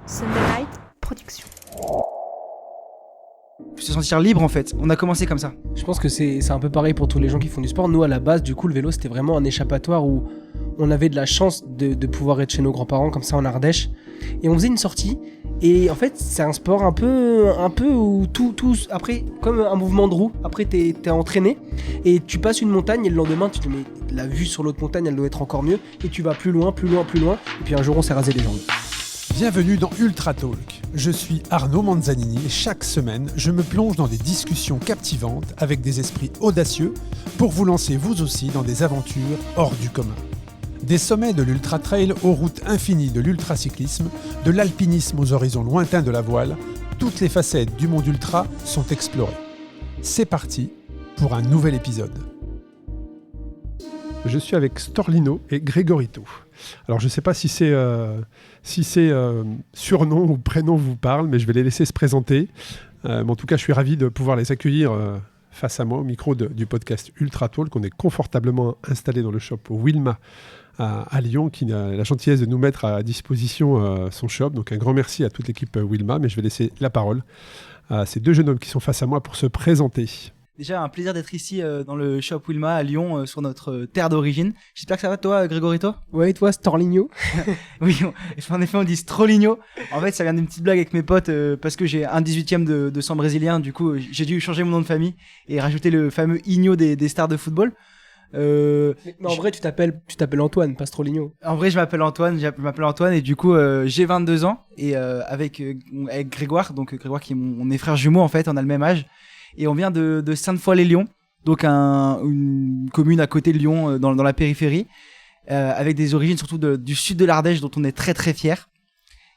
Sunday Night Production. Se sentir libre en fait, on a commencé comme ça. Je pense que c'est un peu pareil pour tous les gens qui font du sport. Nous à la base, du coup, le vélo c'était vraiment un échappatoire où on avait de la chance de pouvoir être chez nos grands-parents comme ça en Ardèche. Et on faisait une sortie. Et en fait, c'est un sport un peu où tout après, comme un mouvement de roue, après t'es entraîné et tu passes une montagne et le lendemain tu te dis mais la vue sur l'autre montagne elle doit être encore mieux et tu vas plus loin et puis un jour on s'est rasé les jambes. Bienvenue dans Ultra Talk. Je suis Arnaud Manzanini et chaque semaine, je me plonge dans des discussions captivantes avec des esprits audacieux pour vous lancer vous aussi dans des aventures hors du commun. Des sommets de l'Ultra Trail aux routes infinies de l'ultracyclisme, de l'alpinisme aux horizons lointains de la voile, toutes les facettes du monde ultra sont explorées. C'est parti pour un nouvel épisode. Je suis avec Storlino et Gregorito. Alors je ne sais pas si c'est surnom ou prénom vous parle, mais je vais les laisser se présenter. Mais en tout cas, je suis ravi de pouvoir les accueillir face à moi au micro du podcast Ultra Talk. On est confortablement installé dans le shop Wilma à Lyon, qui a la gentillesse de nous mettre à disposition son shop. Donc un grand merci à toute l'équipe Wilma, mais je vais laisser la parole à ces deux jeunes hommes qui sont face à moi pour se présenter. Déjà un plaisir d'être ici dans le shop Wilma à Lyon sur notre terre d'origine. J'espère que ça va toi Gregorito? Ouais, et toi Storligno? Oui, en effet on dit Stroligno. En fait ça vient d'une petite blague avec mes potes parce que j'ai un 18e de sang brésilien. Du coup j'ai dû changer mon nom de famille et rajouter le fameux Igno des stars de football. Mais en vrai tu t'appelles Antoine, pas Stroligno. En vrai je m'appelle Antoine et du coup j'ai 22 ans et avec Grégoire, donc Grégoire qui est on est frères jumeaux en fait, on a le même âge. Et on vient de Sainte-Foy-les-Lyons, donc une commune à côté de Lyon, dans la périphérie, avec des origines surtout du sud de l'Ardèche, dont on est très très fiers.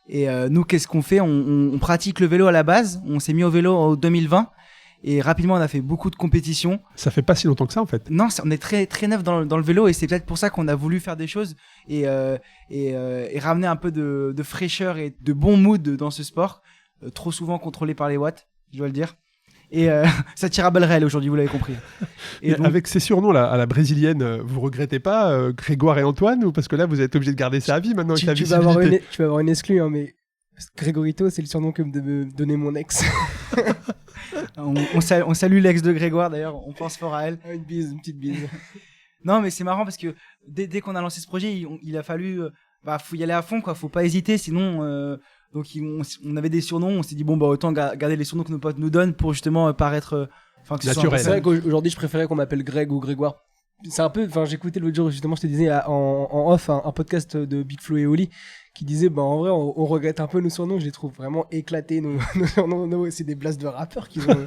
Et nous, qu'est-ce qu'on fait ? On pratique le vélo à la base. On s'est mis au vélo en 2020 et rapidement on a fait beaucoup de compétitions. Ça fait pas si longtemps que ça en fait. Non, on est très très neuf dans le vélo et c'est peut-être pour ça qu'on a voulu faire des choses et ramener un peu de fraîcheur et de bon mood dans ce sport, trop souvent contrôlé par les watts, je dois le dire. Et ça tire à balles réelles aujourd'hui, vous l'avez compris. Et donc, avec ces surnoms là, à la brésilienne, vous regrettez pas Grégoire et Antoine, ou parce que là vous êtes obligé de garder ça à vie maintenant avec la visibilité. Tu vas avoir une exclue, hein, mais Gregorito c'est le surnom que me donnait mon ex. on salue l'ex de Grégoire d'ailleurs, on pense fort à elle. Une petite bise. Non mais c'est marrant parce que dès qu'on a lancé ce projet, il a fallu faut y aller à fond quoi, faut pas hésiter sinon donc on avait des surnoms, on s'est dit bon autant garder les surnoms que nos potes nous donnent pour justement paraître naturel. C'est vrai qu'aujourd'hui je préférais qu'on m'appelle Greg ou Grégoire. C'est un peu, j'écoutais l'autre jour justement, je te disais en off un podcast de Big Flo et Oli qui disait en vrai on regrette un peu nos surnoms, je les trouve vraiment éclatés nos surnoms, c'est des blasts de rappeurs qu'ils ont.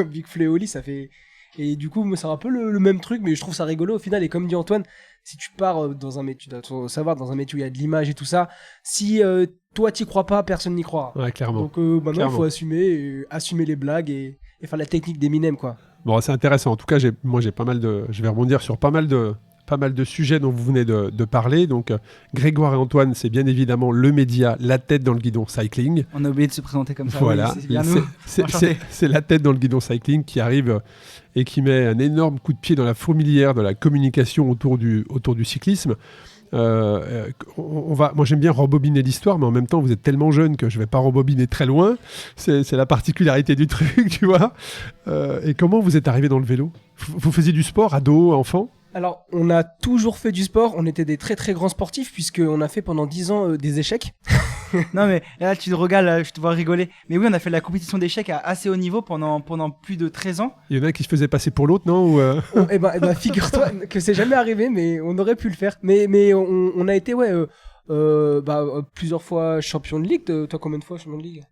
Big Flo et Oli, ça fait. Et du coup, moi, c'est un peu le même truc, mais je trouve ça rigolo au final. Et comme dit Antoine, si tu pars dans un métier, tu dois savoir, dans un métier où il y a de l'image et tout ça, si toi t'y crois pas, personne n'y croira. Ouais, clairement. Donc maintenant, il faut assumer les blagues et faire la technique d'Eminem, quoi. Bon, c'est intéressant. En tout cas, je vais rebondir sur pas mal de sujets dont vous venez de parler. Donc, Grégoire et Antoine, c'est bien évidemment le média, la tête dans le guidon cycling. On a oublié de se présenter comme ça. Voilà, oui, c'est bien nous. C'est la tête dans le guidon cycling qui arrive et qui met un énorme coup de pied dans la fourmilière de la communication autour du cyclisme. Moi j'aime bien rembobiner l'histoire, mais en même temps vous êtes tellement jeune que je vais pas rembobiner très loin. C'est la particularité du truc, tu vois. Et comment vous êtes arrivé dans le vélo ? Vous faisiez du sport, ado, enfant ? Alors, on a toujours fait du sport, on était des très très grands sportifs puisqu'on a fait pendant 10 ans des échecs. Non mais là tu te regardes, je te vois rigoler. Mais oui, on a fait de la compétition d'échecs à assez haut niveau pendant plus de 13 ans. Il y en a un qui se faisait passer pour l'autre, non ou Eh ben, figure-toi que c'est jamais arrivé, mais on aurait pu le faire. Mais on a été plusieurs fois champion de ligue. Toi, combien de fois champion de ligue ?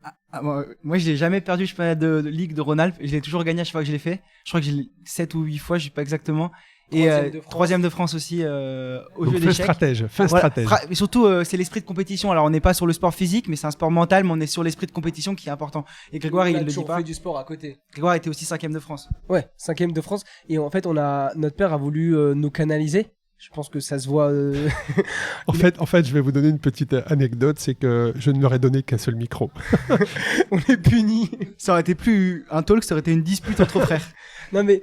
Moi, je l'ai jamais perdu, je championnat de ligue de Rhône-Alpes. Je l'ai toujours gagné à chaque fois que je l'ai fait. Je crois que j'ai 7 ou 8 fois, je sais pas exactement. Et troisième de France aussi au jeu d'échecs. Fin stratège. Mais surtout, c'est l'esprit de compétition. Alors, on n'est pas sur le sport physique, mais c'est un sport mental, mais on est sur l'esprit de compétition qui est important. Et Grégoire, il le dit pas. fait du sport à côté. Grégoire était aussi 5e de France. Ouais, 5e de France. Et en fait, notre père a voulu nous canaliser Je pense que ça se voit. En fait, je vais vous donner une petite anecdote, c'est que je ne leur ai donné qu'un seul micro. On est punis. Ça aurait été plus un talk, ça aurait été une dispute entre frères. Non mais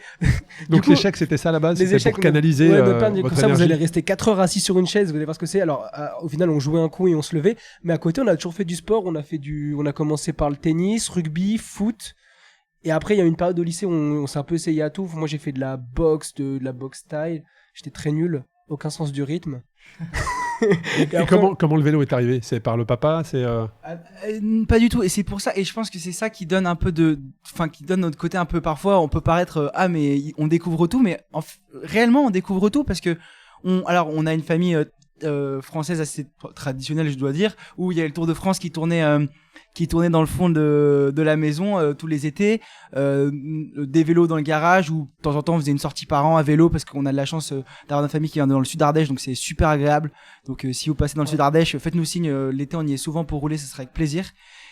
Donc coup, l'échec, c'était ça à la base, les c'était échecs, pour canaliser ouais, notre plan, votre comme ça, énergie. vous allez rester 4 heures assis sur une chaise, vous allez voir ce que c'est. Alors, au final, on jouait un coup et on se levait. Mais à côté, on a toujours fait du sport. On a commencé par le tennis, rugby, foot. Et après, il y a eu une période au lycée où on s'est un peu essayé à tout. Moi, j'ai fait de la boxe style. J'étais très nul, aucun sens du rythme. Et après, comment le vélo est arrivé? C'est par le papa, c'est Pas du tout, et c'est pour ça, et je pense que c'est ça qui donne un peu qui donne notre côté un peu, parfois on peut paraître mais on découvre tout, mais réellement on découvre tout parce que on a une famille française assez traditionnelle, je dois dire, où il y a le Tour de France qui tournait dans le fond de la maison tous les étés, des vélos dans le garage, où de temps en temps on faisait une sortie par an à vélo parce qu'on a de la chance d'avoir une famille qui vient dans le sud Ardèche, donc c'est super agréable. Donc si vous passez dans le sud Ardèche, faites-nous signe, l'été on y est souvent pour rouler, ça sera avec plaisir.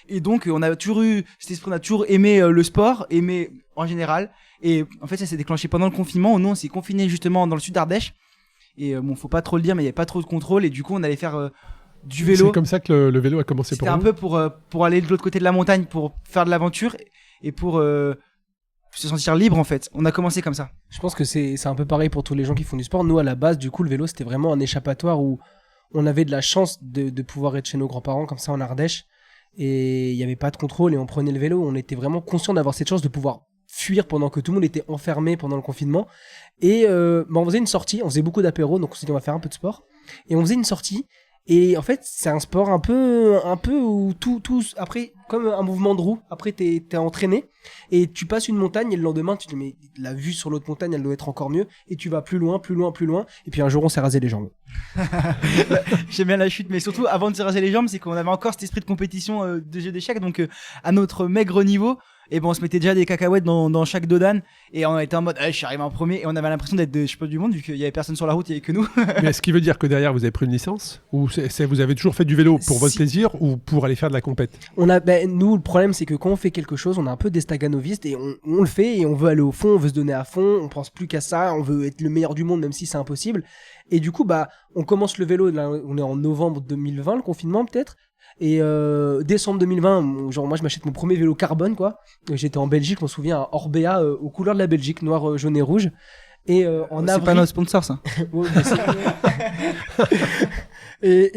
Et donc on a toujours eu cet esprit, on a toujours aimé le sport, aimé en général, et en fait ça s'est déclenché pendant le confinement où nous on s'est confinés justement dans le sud Ardèche, et bon faut pas trop le dire mais il y avait pas trop de contrôle, et du coup on allait faire du vélo. C'est comme ça que le vélo a commencé pour vous. C'était un peu pour aller de l'autre côté de la montagne, pour faire de l'aventure et pour se sentir libre en fait. On a commencé comme ça. Je pense que c'est un peu pareil pour tous les gens qui font du sport. Nous, à la base, du coup, le vélo, c'était vraiment un échappatoire où on avait de la chance de pouvoir être chez nos grands-parents comme ça en Ardèche, et il n'y avait pas de contrôle et on prenait le vélo. On était vraiment conscient d'avoir cette chance de pouvoir fuir pendant que tout le monde était enfermé pendant le confinement. Et on faisait une sortie, on faisait beaucoup d'apéros, donc on s'est dit on va faire un peu de sport. Et on faisait une sortie. Et en fait, c'est un sport un peu où tout après, comme un mouvement de roue, après t'es entraîné et tu passes une montagne et le lendemain tu te dis mais la vue sur l'autre montagne elle doit être encore mieux, et tu vas plus loin et puis un jour on s'est rasé les jambes. J'aime bien la chute, mais surtout avant de se raser les jambes, c'est qu'on avait encore cet esprit de compétition de jeu d'échecs, donc à notre maigre niveau, et bon on se mettait déjà des cacahuètes dans chaque dodane, et on était en mode je suis arrivé en premier, et on avait l'impression d'être des champions du monde vu qu'il y avait personne sur la route, il y avait que nous. Mais est-ce qui veut dire que derrière vous avez pris une licence, ou vous avez toujours fait du vélo pour votre Si. plaisir ou pour aller faire de la compète? Nous, le problème c'est que quand on fait quelque chose, on est un peu des staganovistes et on le fait et on veut aller au fond, on veut se donner à fond, on pense plus qu'à ça, on veut être le meilleur du monde même si c'est impossible. Et du coup on commence le vélo, là, on est en novembre 2020, le confinement peut-être. Et décembre 2020, genre moi je m'achète mon premier vélo carbone quoi. J'étais en Belgique, je m'en souviens, à Orbea, aux couleurs de la Belgique, noir, jaune et rouge. Et en C'est avril, pas notre sponsor ça. Ouais, mais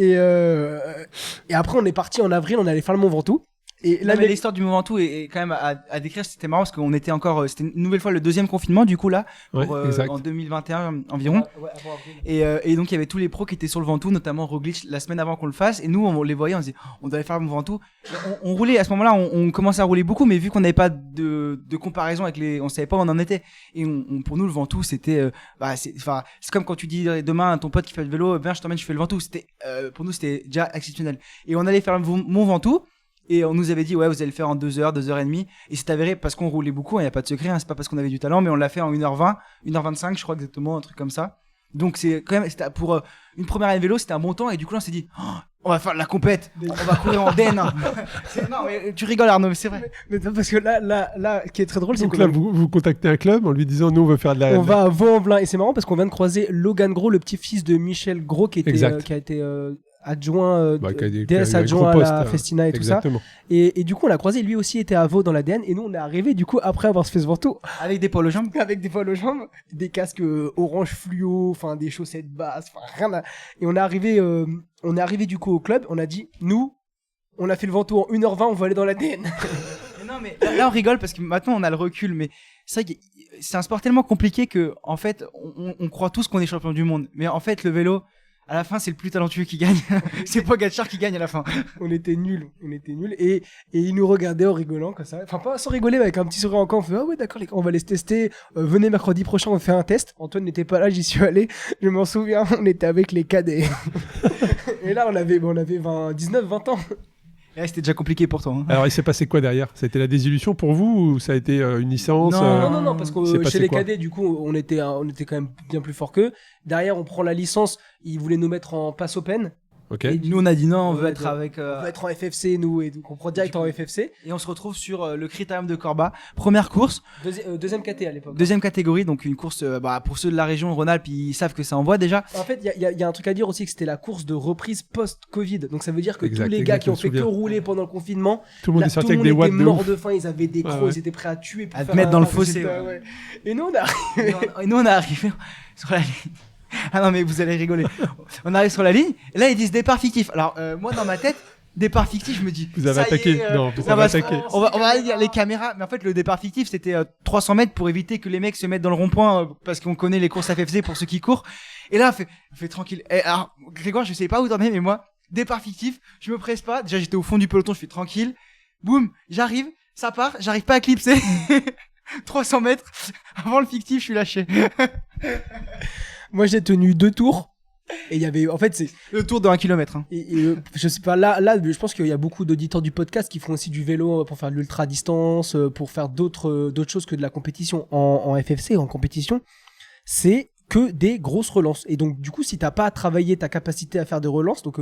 et après on est parti en avril, on allait faire le Mont Ventoux. Et Là, là, mais l'histoire du Mont Ventoux est quand même à décrire. C'était marrant parce qu'on était encore, c'était une nouvelle fois le deuxième confinement du coup là, Ouais, exact. en 2021 environ. Ouais, avant avril. Et donc il y avait tous les pros qui étaient sur le Ventoux, notamment Roglic la semaine avant qu'on le fasse, et nous on les voyait, on se disait on devait faire le Mont Ventoux. On roulait à ce moment-là, on commençait à rouler beaucoup, mais vu qu'on n'avait pas de comparaison avec on savait pas où on en était, et pour nous le Ventoux c'était c'est comme quand tu dis demain à ton pote qui fait le vélo, viens je t'emmène, je fais le Ventoux. C'était pour nous c'était déjà exceptionnel, et on allait faire le Mont Ventoux. Et on nous avait dit ouais vous allez le faire en 2 heures, 2 heures et demie, et c'est avéré parce qu'on roulait beaucoup, il n'y a pas de secret, c'est pas parce qu'on avait du talent, mais on l'a fait en 1h20, 1h25 je crois exactement, un truc comme ça. Donc c'est quand même, pour une première année de vélo c'était un bon temps, et du coup là on s'est dit on va faire de la compète, on va courir en DN. Non mais tu rigoles Arnaud, mais c'est vrai. Mais non, parce que là, qui est très drôle, c'est Donc que là vous contactez un club en lui disant nous on veut faire de la... on va à Vaux-en-Velin, et c'est marrant parce qu'on vient de croiser Logan Gros, le petit-fils de Michel Gros, qui a été adjoint, qui a des DS adjoint gros à la postes, Festina et Exactement. tout ça. Et du coup, on l'a croisé, lui aussi était à Vaud dans l'ADN, et nous, on est arrivé du coup après avoir fait ce Ventoux Avec des poils aux jambes. avec des poils aux jambes, des casques orange fluo, enfin des chaussettes basses, enfin rien à... Et on est arrivé du coup au club, on a dit, nous, on a fait le Ventoux en 1h20, on va aller dans l'ADN. Non mais là on rigole parce que maintenant on a le recul, mais c'est vrai que c'est un sport tellement compliqué que en fait on croit tous qu'on est champion du monde, mais en fait le vélo à la fin c'est le plus talentueux qui gagne. C'est Pogacar qui gagne à la fin. On était nuls, et ils nous regardaient en rigolant comme ça, enfin pas sans rigoler, mais avec un petit sourire en camp. On fait ah ouais d'accord les gars, on va les tester, venez mercredi prochain on fait un test. Antoine n'était pas là, j'y suis allé, je m'en souviens, on était avec les cadets. Et là on avait 19-20 ans. Et là, c'était déjà compliqué pour toi. Hein. Alors il s'est passé quoi derrière? C'était la désillusion pour vous, ou ça a été une licence? Non, parce Il s'est que passé chez les quoi cadets, du coup, on était quand même bien plus fort qu'eux. Derrière, on prend la licence, ils voulaient nous mettre en pass open. Ok. Et Nous, on a dit non, on veut Ouais, être ouais. avec. On veut être en FFC, nous, et donc on prend direct en FFC. Et on se retrouve sur le critérium de Corba. Première course, Deuxième KT à l'époque. deuxième catégorie, donc une course pour ceux de la région Rhône-Alpes, ils savent que ça envoie déjà. En fait, il y a un truc à dire aussi, que c'était la course de reprise post-Covid. Donc ça veut dire que Exact, tous les gars exact, qui ont je me fait que souviens. rouler pendant le confinement, Tout le monde là, est sorti tout le avec des monde watts était de mort ouf. de faim, ils avaient des crocs, Ouais. ils étaient prêts à tuer pour À te faire mettre un- dans le un fossé, résultat, ouais. Et nous, on a Et nous, on est arrivé sur la ligne. Ah non, mais vous allez rigoler. On arrive sur la ligne, et là, ils disent départ fictif. Alors, moi, dans ma tête, départ fictif, je me dis. Vous avez ça y attaqué. est, Non, vous ça avez va se- attaqué. On va aller dire les caméras, mais en fait, le départ fictif, c'était 300 mètres pour éviter que les mecs se mettent dans le rond-point, parce qu'on connaît les courses FFC pour ceux qui courent. Et là, on fait tranquille. Et alors, Grégoire, je sais pas où t'en es, mais moi, départ fictif, je me presse pas. Déjà, j'étais au fond du peloton, je fais tranquille. Boum, j'arrive, ça part, j'arrive pas à clipser. 300 mètres avant le fictif, je suis lâché. Moi, j'ai tenu 2 tours. Et il y avait, en fait, c'est, Le tour de 1 km. je sais pas, là, je pense qu'il y a beaucoup d'auditeurs du podcast qui font aussi du vélo pour faire de l'ultra distance, pour faire d'autres choses que de la compétition. En FFC, en compétition, c'est que des grosses relances. Et donc, du coup, si t'as pas travaillé ta capacité à faire des relances, donc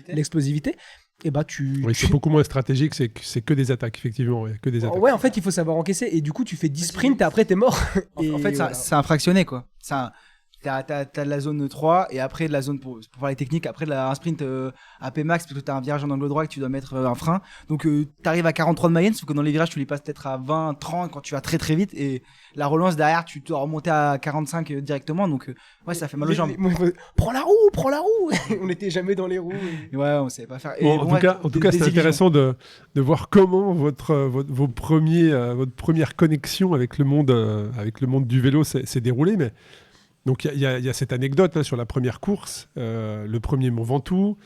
l'explosivité, et bah Oui, c'est beaucoup moins stratégique, c'est que des attaques, effectivement. Ouais, que des attaques. Ouais, en fait, il faut savoir encaisser. Et du coup, tu fais 10 sprints et après, t'es mort. En fait, voilà. c'est un fractionné, quoi. T'as de la zone 3 et après de la zone pour faire les techniques, après un sprint à P-Max parce que t'as un virage en angle droit et que tu dois mettre un frein. Donc t'arrives à 43 de moyenne, sauf que dans les virages tu les passes peut-être à 20, 30 quand tu vas très très vite et la relance derrière tu dois remonter à 45 directement. Donc ouais, ça fait mal aux jambes. Prends la roue. On n'était jamais dans les roues. Et ouais, on savait pas faire. Et Bon, en tout cas, c'est intéressant de voir comment votre première connexion avec le monde du vélo s'est déroulée. Mais donc il y a cette anecdote là, sur la première course, le premier Mont Ventoux.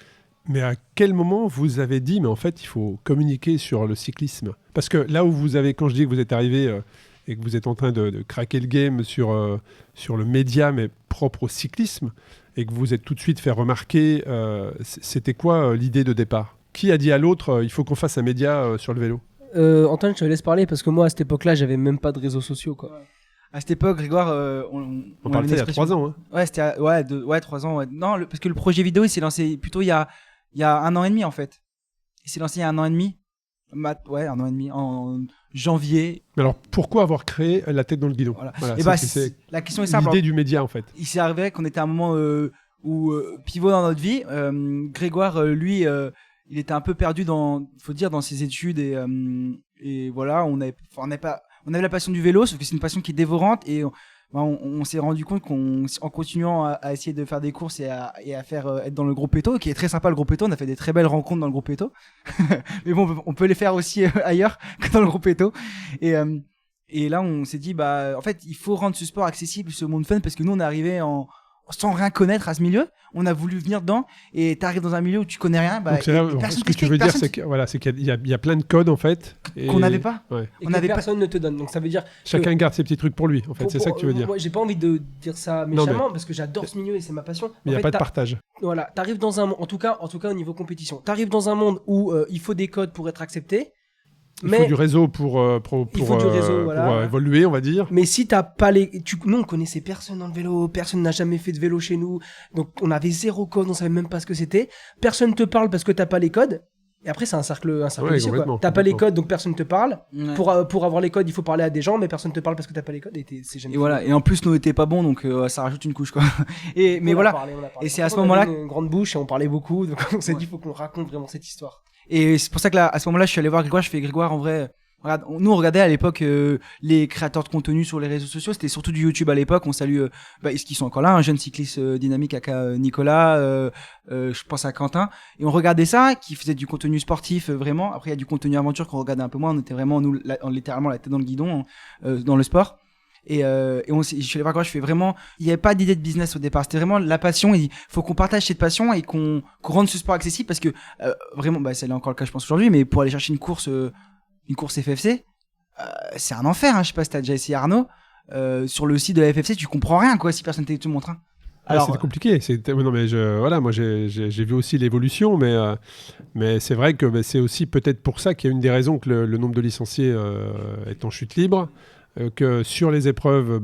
Mais à quel moment vous avez dit, mais en fait, il faut communiquer sur le cyclisme? Parce que là où quand je dis que vous êtes arrivé et que vous êtes en train de craquer le game sur le média, mais propre au cyclisme, et que vous êtes tout de suite fait remarquer, c'était quoi l'idée de départ? Qui a dit à l'autre, il faut qu'on fasse un média sur le vélo? Antoine, je te laisse parler parce que moi, à cette époque-là, j'avais même pas de réseaux sociaux, quoi. À cette époque, Grégoire, On parle de ça il y a 3 ans. Hein. Ouais, c'était 3 ans. Ouais. Non, parce que le projet vidéo, il s'est lancé plutôt il y a 1 an et demi en fait. Il s'est lancé il y a 1 an et demi. Ouais, 1 an et demi en janvier. Mais alors, pourquoi avoir créé la tête dans le guidon? Voilà, Et c'est la question est simple. L'idée du média en fait. Il s'est arrivé qu'on était à un moment où pivot dans notre vie. Grégoire, lui, il était un peu perdu dans ses études et voilà, on avait la passion du vélo, sauf que c'est une passion qui est dévorante et on s'est rendu compte qu'en continuant à essayer de faire des courses et à faire être dans le groupe Eto, qui est très sympa le groupe Eto, on a fait des très belles rencontres dans le groupe Eto. Mais bon, on peut les faire aussi ailleurs que dans le groupe Eto. Et là, on s'est dit, en fait, il faut rendre ce sport accessible, ce monde fun, parce que nous, on est arrivé sans rien connaître à ce milieu. On a voulu venir dedans et t'arrives dans un milieu où tu connais rien. Donc c'est là, ce que tu veux dire, c'est qu'il y a plein de codes en fait. Qu'on n'avait pas. Ouais. Et que personne ne te donne. Donc ça veut dire. Chacun garde ses petits trucs pour lui, en fait. C'est ça que tu veux dire. Moi, j'ai pas envie de dire ça méchamment parce que j'adore ce milieu et c'est ma passion. Mais il n'y a pas de partage. Voilà, t'arrives dans un monde, en tout cas au niveau compétition, t'arrives dans un monde où il faut des codes pour être accepté. Il faut du réseau pour évoluer, on va dire. Mais si t'as pas nous, on connaissait personne dans le vélo, personne n'a jamais fait de vélo chez nous, donc on avait 0 code, on savait même pas ce que c'était. Personne te parle parce que t'as pas les codes. Et après, c'est un cercle vicieux, quoi. T'as pas les codes, donc personne te parle. Ouais. Pour avoir les codes, il faut parler à des gens, mais personne te parle parce que t'as pas les codes. C'est jamais. Et voilà. Et en plus, nous n'étions pas bons, donc ça rajoute une couche, quoi. Mais voilà. Et c'est à ce moment-là. On avait une grande bouche et on parlait beaucoup, donc on s'est dit, il faut qu'on raconte vraiment cette histoire. Et c'est pour ça que là, à ce moment-là, je suis allé voir Grégoire. Je fais Grégoire, en vrai. Regarde, nous on regardait à l'époque les créateurs de contenu sur les réseaux sociaux, c'était surtout du YouTube à l'époque. On salue est-ce qu'ils sont encore là, un jeune cycliste dynamique aka Nicolas, je pense à Quentin, et on regardait ça, qui faisait du contenu sportif vraiment. Après il y a du contenu aventure qu'on regardait un peu moins. On était vraiment littéralement la tête dans le guidon dans le sport. Et je suis allé voir Grégoire, je fais vraiment, il n'y avait pas d'idée de business au départ, c'était vraiment la passion. Il faut qu'on partage cette passion et qu'on rende ce sport accessible parce que vraiment, c'est là encore le cas je pense aujourd'hui, mais pour aller chercher une course FFC, c'est un enfer, hein. Je sais pas si t'as déjà essayé, Arnaud. Sur le site de la FFC, tu comprends rien, quoi, si personne te montre. Hein. Alors, c'était compliqué. Non, mais moi j'ai vu aussi l'évolution, mais c'est vrai que c'est aussi peut-être pour ça qu'il y a une des raisons que le nombre de licenciés est en chute libre. que sur les épreuves,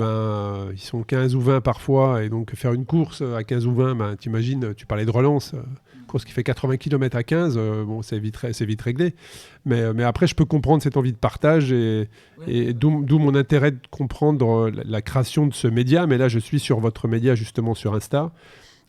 ils sont 15 ou 20 parfois, et donc faire une course à 15 ou 20, t'imagines, tu parlais de relance, course qui fait 80 km à 15, c'est vite réglé. Mais après, je peux comprendre cette envie de partage, et d'où mon intérêt de comprendre la création de ce média. Mais là, je suis sur votre média, justement, sur Insta.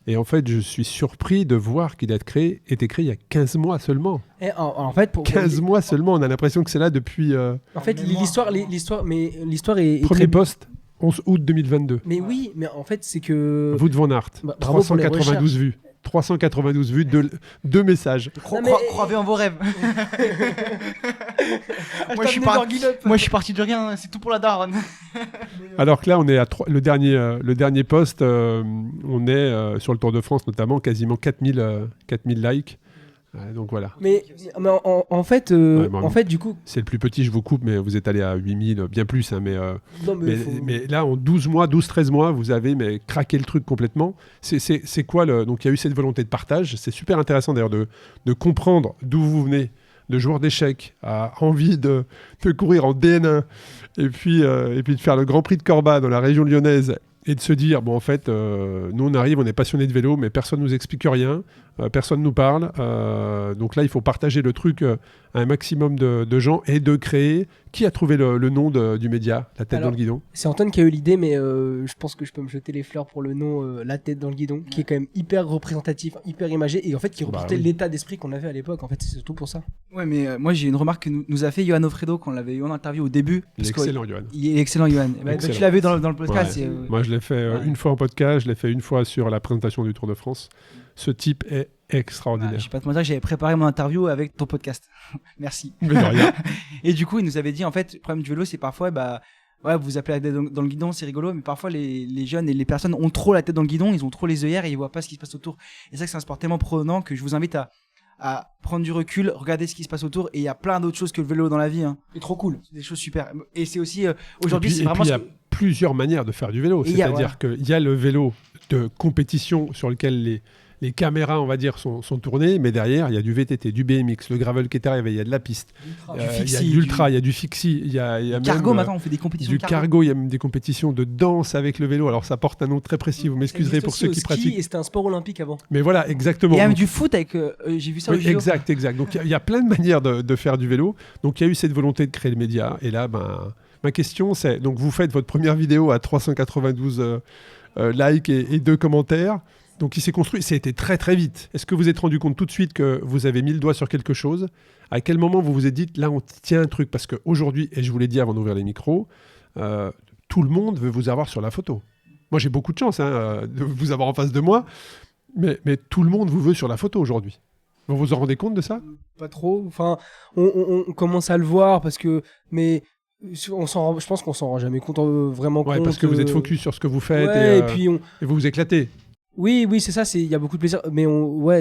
Et en fait, je suis surpris de voir qu'il a été créé il y a 15 mois seulement. Et en fait, 15 mois seulement, on a l'impression que c'est là depuis... En fait, l'histoire est Premier très... post, 11 août 2022. Mais oui, mais en fait, c'est que... Wout van Aert, Bravo pour les 392 vues. 392 vues, deux messages. Croyez en vos rêves. Moi, je suis parti de rien, c'est tout pour la daronne. Alors que là, on est à le dernier post, on est sur le Tour de France notamment, quasiment 4000 likes. Donc voilà. Mais en fait, du coup... C'est le plus petit, je vous coupe, mais vous êtes allé à 8000, bien plus. Mais là, en 12-13 mois, vous avez craqué le truc complètement. C'est quoi Donc il y a eu cette volonté de partage. C'est super intéressant d'ailleurs de comprendre d'où vous venez, de joueur d'échecs à envie de courir en DN1 et puis de faire le Grand Prix de Corba dans la région lyonnaise. Et de se dire, bon, en fait, nous, on arrive, on est passionnés de vélo, mais personne ne nous explique rien, personne ne nous parle. Donc là, il faut partager le truc à un maximum de gens et de créer. Qui a trouvé le nom du média, La Tête dans le Guidon ? C'est Antoine qui a eu l'idée, mais je pense que je peux me jeter les fleurs pour le nom La Tête dans le Guidon, qui est quand même hyper représentatif, hyper imagé, et en fait, qui représentait l'état d'esprit qu'on avait à l'époque. En fait, c'est surtout pour ça. Ouais, mais moi, j'ai une remarque que nous a fait Johan Ofredo quand on l'avait eu en interview au début. Il est excellent, Johan. Il est excellent, Johan. Tu l'as vu dans le podcast. Ouais. Moi, je l'ai fait une fois en podcast, je l'ai fait une fois sur la présentation du Tour de France. Ce type est extraordinaire. Je vais pas te mentir, j'avais préparé mon interview avec ton podcast. Merci. Mais de rien. Et du coup, il nous avait dit, en fait, le problème du vélo, c'est parfois, vous appelez la tête dans le guidon, c'est rigolo, mais parfois les jeunes et les personnes ont trop la tête dans le guidon, ils ont trop les œillères et ils voient pas ce qui se passe autour. Et c'est ça que c'est un sport tellement prenant que je vous invite à prendre du recul, regarder ce qui se passe autour, et il y a plein d'autres choses que le vélo dans la vie. C'est trop cool. C'est des choses super. Et c'est aussi, aujourd'hui, c'est vraiment... Il y a plusieurs manières de faire du vélo. C'est-à-dire qu'il y a le vélo de compétition sur lequel les caméras, on va dire, sont tournées, mais derrière, il y a du VTT, du BMX, le gravel qui est arrivé, il y a de la piste, il y a de l'ultra, il y a du fixie, il y a même... Cargo, maintenant, on fait des compétitions de cargo. Il y a même des compétitions de danse avec le vélo. Alors, ça porte un nom très précis, vous m'excuserez pour ceux qui pratiquent. Et c'était un sport olympique avant. Mais voilà, exactement. Il y a même du foot avec... j'ai vu ça au JO. Exact. Donc, il y a plein de manières de faire du vélo. Donc, il y a eu cette volonté de créer le média. Et là, ma question, c'est... Donc, vous faites votre première vidéo à 392 likes et 2 commentaires. Donc, il s'est construit, ça a été très très vite. Est-ce que vous êtes rendu compte tout de suite que vous avez mis le doigt sur quelque chose ? À quel moment vous vous êtes dit, là, on tient un truc ? Parce qu'aujourd'hui, et je vous l'ai dit avant d'ouvrir les micros, tout le monde veut vous avoir sur la photo. Moi, j'ai beaucoup de chance de vous avoir en face de moi, mais tout le monde vous veut sur la photo aujourd'hui. Vous vous en rendez compte de ça ? Pas trop. Enfin, on commence à le voir parce que... Mais... je pense qu'on s'en rend jamais compte, vraiment compte. Ouais, parce que vous êtes focus sur ce que vous faites et puis et vous vous éclatez. Oui, c'est ça, il y a beaucoup de plaisir. Mais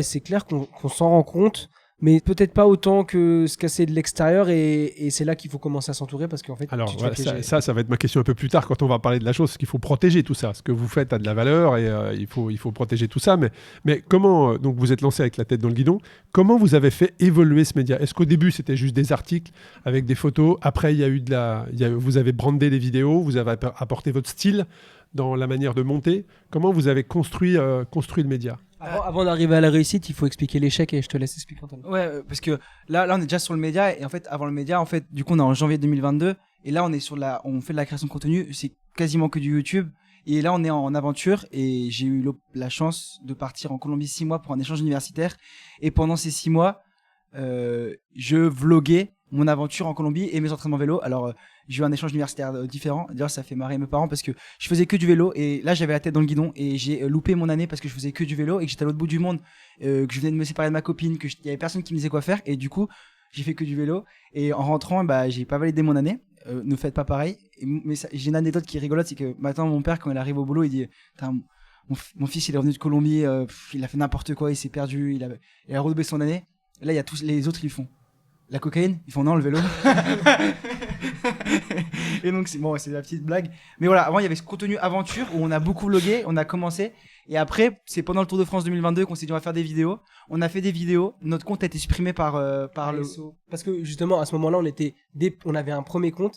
c'est clair qu'on s'en rend compte, mais peut-être pas autant que ce c'est de l'extérieur, et c'est là qu'il faut commencer à s'entourer parce qu'en fait... Alors, ça va être ma question un peu plus tard quand on va parler de la chose, parce qu'il faut protéger tout ça. Ce que vous faites a de la valeur et il faut protéger tout ça. Mais comment, donc vous êtes lancé avec La Tête dans le Guidon, comment vous avez fait évoluer ce média ? Est-ce qu'au début, c'était juste des articles avec des photos ? Après, vous avez brandé les vidéos, vous avez apporté votre style dans la manière de monter. Comment vous avez construit le média ? Avant d'arriver à la réussite, il faut expliquer l'échec, et je te laisse expliquer, Antoine. Ouais, parce que là, on est déjà sur le média, et en fait, avant le média, du coup, on est en janvier 2022, et là, on fait de la création de contenu, c'est quasiment que du YouTube, et là, on est en aventure, et j'ai eu la chance de partir en Colombie 6 mois pour un échange universitaire, et pendant ces 6 mois, je vloguais mon aventure en Colombie et mes entraînements vélo. Alors, j'ai eu un échange universitaire différent. D'ailleurs, ça fait marrer mes parents parce que je faisais que du vélo, et là, j'avais la tête dans le guidon, et j'ai loupé mon année parce que je faisais que du vélo et que j'étais à l'autre bout du monde, que je venais de me séparer de ma copine, qu'il y avait personne qui me disait quoi faire, et du coup, j'ai fait que du vélo. Et en rentrant, j'ai pas validé mon année. Ne faites pas pareil. Mais j'ai une anecdote qui est rigolote, c'est que maintenant, mon père, quand il arrive au boulot, il dit mon fils, il est revenu de Colombie, il a fait n'importe quoi, il s'est perdu, il a redoublé son année. Et là, il y a tous les autres, ils font la cocaïne, ils font non, le vélo. Et donc c'est la petite blague. Mais voilà, avant il y avait ce contenu aventure où on a beaucoup vlogué, on a commencé, et après c'est pendant le Tour de France 2022 qu'on s'est dit on va faire des vidéos. On a fait des vidéos, notre compte a été supprimé par le... Parce que justement à ce moment-là on avait un premier compte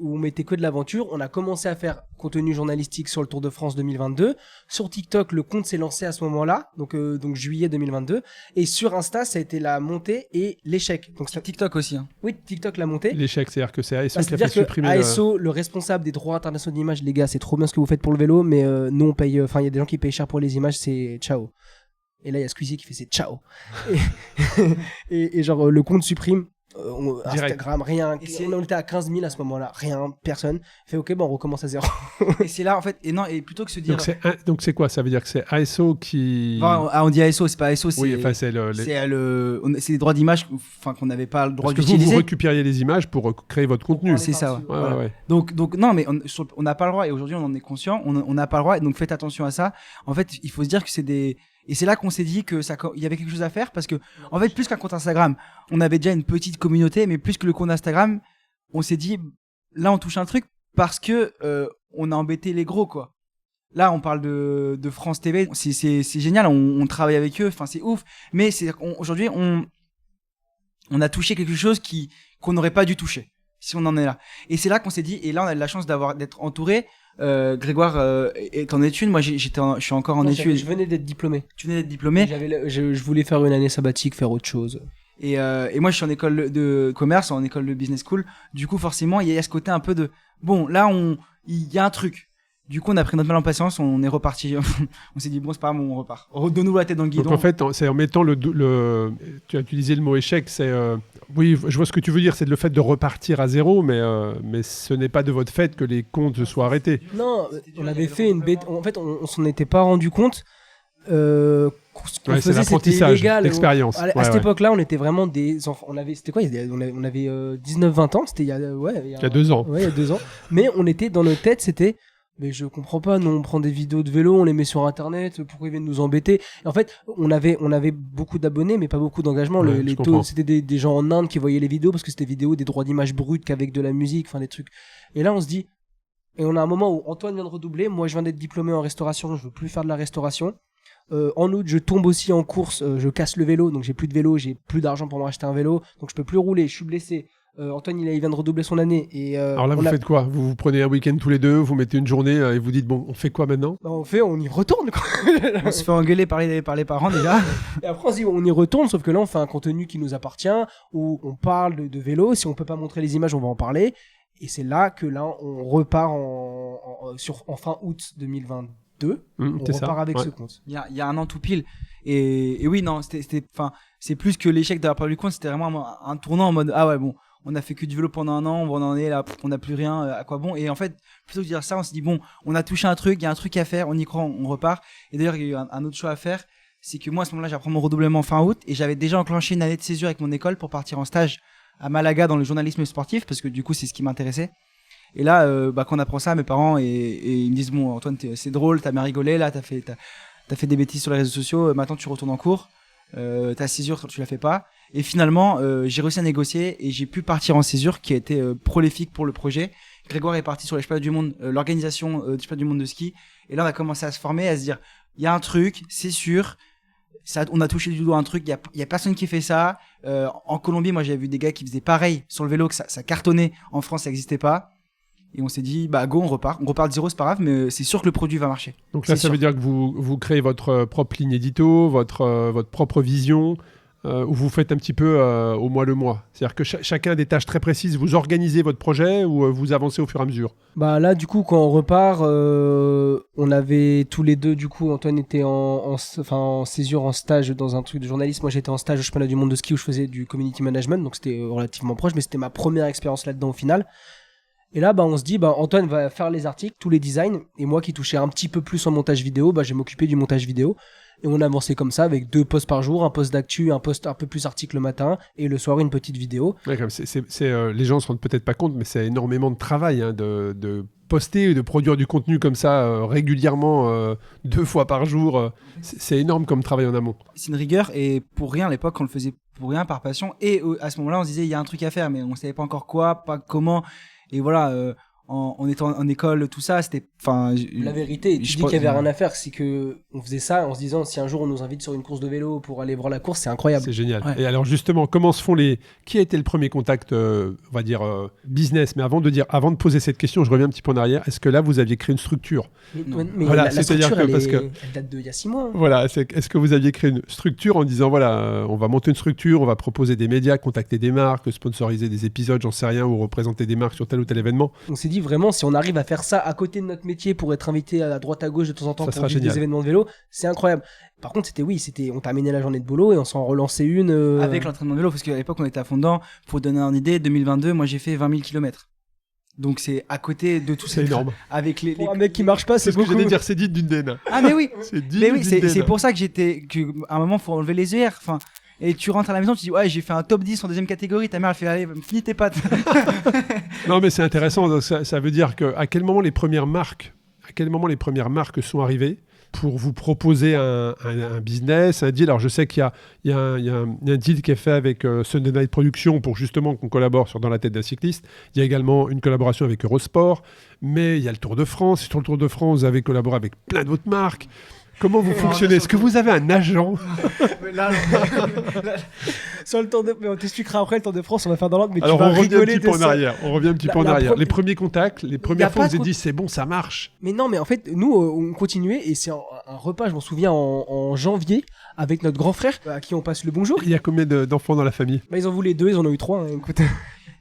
où on mettait que de l'aventure. On a commencé à faire contenu journalistique sur le Tour de France 2022. Sur TikTok, le compte s'est lancé à ce moment-là, donc juillet 2022. Et sur Insta, ça a été la montée et l'échec. Donc TikTok aussi. Hein. Oui, TikTok la montée. L'échec, c'est-à-dire que c'est ASO qui a fait C'est-à-dire que supprimer ASO, le responsable des droits internationaux d'image, les gars, c'est trop bien ce que vous faites pour le vélo, mais nous on paye. Enfin, il y a des gens qui payent cher pour les images, c'est ciao. Et là, il y a Squeezie qui fait c'est ciao. et genre, le compte supprime. Instagram, rien. On était à 15 000 à ce moment-là, rien, personne. Fait ok, bon, on recommence à zéro. Et c'est là en fait, et plutôt que se dire. Donc c'est quoi? Ça veut dire que c'est ASO qui. On dit ASO, c'est pas ASO, c'est. Oui, enfin c'est c'est les droits d'image, enfin qu'on n'avait pas le droit d'utiliser. Parce que vous récupériez les images pour créer votre contenu. C'est ça. Ouais. Voilà. Ouais. Donc non, mais on n'a pas le droit et aujourd'hui on en est conscient. On n'a pas le droit et donc faites attention à ça. En fait, il faut se dire que c'est des. Et c'est là qu'on s'est dit que il y avait quelque chose à faire parce que, en fait, plus qu'un compte Instagram, on avait déjà une petite communauté, mais plus que le compte Instagram, on s'est dit, là, on touche un truc parce que on a embêté les gros, quoi. Là, on parle de France TV, c'est génial, on travaille avec eux, enfin, c'est ouf. Mais aujourd'hui, on a touché quelque chose qu'on n'aurait pas dû toucher si on en est là. Et c'est là qu'on s'est dit, et là, on a de la chance d'être entouré. Grégoire est en études, moi je suis encore en études. Je venais d'être diplômé. Tu venais d'être diplômé. Je voulais faire une année sabbatique, faire autre chose. Et moi je suis en école de commerce, en école de business school. Du coup forcément il y a ce côté un peu de bon là il y a un truc. Du coup on a pris notre mal en patience, on est reparti. On s'est dit bon c'est pas grave, on repart. Redonne-nous la tête dans le guidon. Donc en fait c'est en mettant tu as utilisé le mot échec, c'est oui je vois ce que tu veux dire, c'est le fait de repartir à zéro, mais ce n'est pas de votre fait que les comptes se soient arrêtés. Non, on avait fait une bête. En fait on s'en était pas rendu compte. Ce qu'on faisait c'était illégal. L'expérience. À cette époque-là, on était vraiment des enfants. C'était quoi? On avait 19-20 ans. C'était il y a 2 ans. Ouais, il y a 2 ans. Mais on était dans nos têtes, c'était. Mais je comprends pas, nous on prend des vidéos de vélo, on les met sur internet, pourquoi ils viennent nous embêter? Et en fait, on avait beaucoup d'abonnés, mais pas beaucoup d'engagement. Les taux, c'était des gens en Inde qui voyaient les vidéos parce que c'était des vidéos des droits d'image brutes qu'avec de la musique, enfin des trucs. Et là, on se dit, et on a un moment où Antoine vient de redoubler, moi je viens d'être diplômé en restauration, je veux plus faire de la restauration. En août, je tombe aussi en course, je casse le vélo, donc j'ai plus de vélo, j'ai plus d'argent pour m'acheter un vélo, donc je peux plus rouler, je suis blessé. Antoine, il vient de redoubler son année. Alors là, vous faites quoi? Vous prenez un week-end tous les deux, vous mettez une journée et vous dites, bon, on fait quoi maintenant? On y retourne, quoi. On se fait engueuler par les parents déjà. Et après, on se dit, on y retourne, sauf que là, on fait un contenu qui nous appartient, où on parle de vélo. Si on peut pas montrer les images, on va en parler. Et c'est là que on repart en fin août 2022. On repart avec ce compte. Il y a un an tout pile. Et oui, non, c'est plus que l'échec d'avoir perdu le compte, c'était vraiment un tournant en mode, ah ouais, bon. On a fait que du vélo pendant un an, on en est là, on n'a plus rien, à quoi bon? Et en fait, plutôt que de dire ça, on s'est dit bon, on a touché un truc, il y a un truc à faire, on y croit, on repart. Et d'ailleurs, il y a eu un autre choix à faire, c'est que moi à ce moment-là, j'apprends mon redoublement fin août et j'avais déjà enclenché une année de césure avec mon école pour partir en stage à Malaga dans le journalisme sportif parce que du coup, c'est ce qui m'intéressait. Et là, quand on apprend ça, mes parents et ils me disent bon, Antoine, c'est drôle, t'as bien rigolé, là, t'as fait des bêtises sur les réseaux sociaux, maintenant tu retournes en cours. Ta césure tu la fais pas et finalement j'ai réussi à négocier et j'ai pu partir en césure qui a été prolifique pour le projet. Grégoire est parti sur les championnats du monde, l'organisation du championnat du monde de ski et là on a commencé à se former, à se dire il y a un truc, c'est sûr, ça, on a touché du doigt un truc, il y a personne qui fait ça. En Colombie moi j'avais vu des gars qui faisaient pareil sur le vélo, que ça cartonnait, en France ça existait pas. Et on s'est dit, bah go, on repart de zéro, c'est pas grave, mais c'est sûr que le produit va marcher. Donc là, ça veut dire que vous créez votre propre ligne édito, votre propre vision, où vous faites un petit peu au mois le mois. C'est-à-dire que chacun a des tâches très précises. Vous organisez votre projet ou vous avancez au fur et à mesure? Bah là, du coup, quand on repart, on avait tous les deux, du coup, Antoine était en césure, en stage dans un truc de journalisme. Moi, j'étais en stage au championnat du monde de ski où je faisais du community management, donc c'était relativement proche, mais c'était ma première expérience là-dedans au final. Et là, on se dit, Antoine va faire les articles, tous les designs, et moi qui touchais un petit peu plus en montage vidéo, je vais m'occuper du montage vidéo. Et on a avancé comme ça, avec 2 posts par jour, un post d'actu, un post un peu plus article le matin, et le soir, une petite vidéo. Ouais, les gens ne se rendent peut-être pas compte, mais c'est énormément de travail de poster et de produire du contenu comme ça régulièrement, 2 fois par jour. C'est énorme comme travail en amont. C'est une rigueur, et pour rien, à l'époque, on le faisait pour rien, par passion. Et à ce moment-là, on se disait, il y a un truc à faire, mais on ne savait pas encore quoi, pas comment. Et voilà, en étant en école, tout ça, c'était, enfin, La vérité, tu je dis pense- qu'il y avait rien à faire, c'est que on faisait ça en se disant si un jour on nous invite sur une course de vélo pour aller voir la course, c'est incroyable. C'est génial. Ouais. Et alors justement, comment se font les... Qui a été le premier contact, on va dire, business? Mais avant de poser cette question, je reviens un petit peu en arrière. Est-ce que là, vous aviez créé une structure? Mais Voilà, la c'est-à-dire structure, que- parce que- elle date d'il y a 6 mois. Hein. Voilà, est-ce que vous aviez créé une structure en disant, voilà, on va monter une structure, on va proposer des médias, contacter des marques, sponsoriser des épisodes, j'en sais rien, ou représenter des marques sur tel ou tel événement? On s'est dit vraiment, si on arrive à faire ça à côté de notre métier pour être invité à droite à gauche de temps en temps Ça pour sera vivre génial. des événements de vélo, c'est incroyable. Par contre, on terminait la journée de boulot et on s'en relançait une. avec l'entraînement de vélo, parce qu'à l'époque, on était à fond dedans. Pour donner une idée, 2022, moi, j'ai fait 20 000 km. Donc, c'est à côté de tout C'est ça. énorme. Avec les, Pour un mec qui marche pas, c'est C'est ce que beaucoup. j'allais dire, c'est dit d'une daine. Ah, mais oui! C'est dit Mais oui, d'une c'est daine. pour ça qu'à un moment, faut enlever les œillères. Enfin, et tu rentres à la maison, tu dis, ouais, j'ai fait un top 10 en deuxième catégorie. Ta mère, elle fait, allez, finis tes pattes. Non, mais c'est intéressant. Donc, ça veut dire à quel moment les premières marques sont arrivées pour vous proposer un business, un deal. Alors, je sais qu'il y a un deal qui est fait avec Sunday Night Productions pour justement qu'on collabore sur Dans la tête d'un cycliste. Il y a également une collaboration avec Eurosport, mais il y a le Tour de France. Sur le Tour de France, vous avez collaboré avec plein d'autres marques. Comment vous fonctionnez? Est-ce que vous avez un agent? Sur le Tour de... Mais on t'expliquera après le Tour de France, on va faire dans l'ordre, mais Alors, tu vas on revient un rigoler petit de peu en ça. arrière. On revient un petit La- peu en la arrière. pro- Les premiers contacts, les Y a premières fois, pas vous avez de- dit, c'est bon, ça marche. Mais non, mais en fait, nous, on continuait et c'est un repas, je m'en souviens, en janvier, avec notre grand frère, à qui on passe le bonjour. Il y a combien d'enfants dans la famille? Bah, ils en voulaient 2, ils en ont eu 3. Écoute.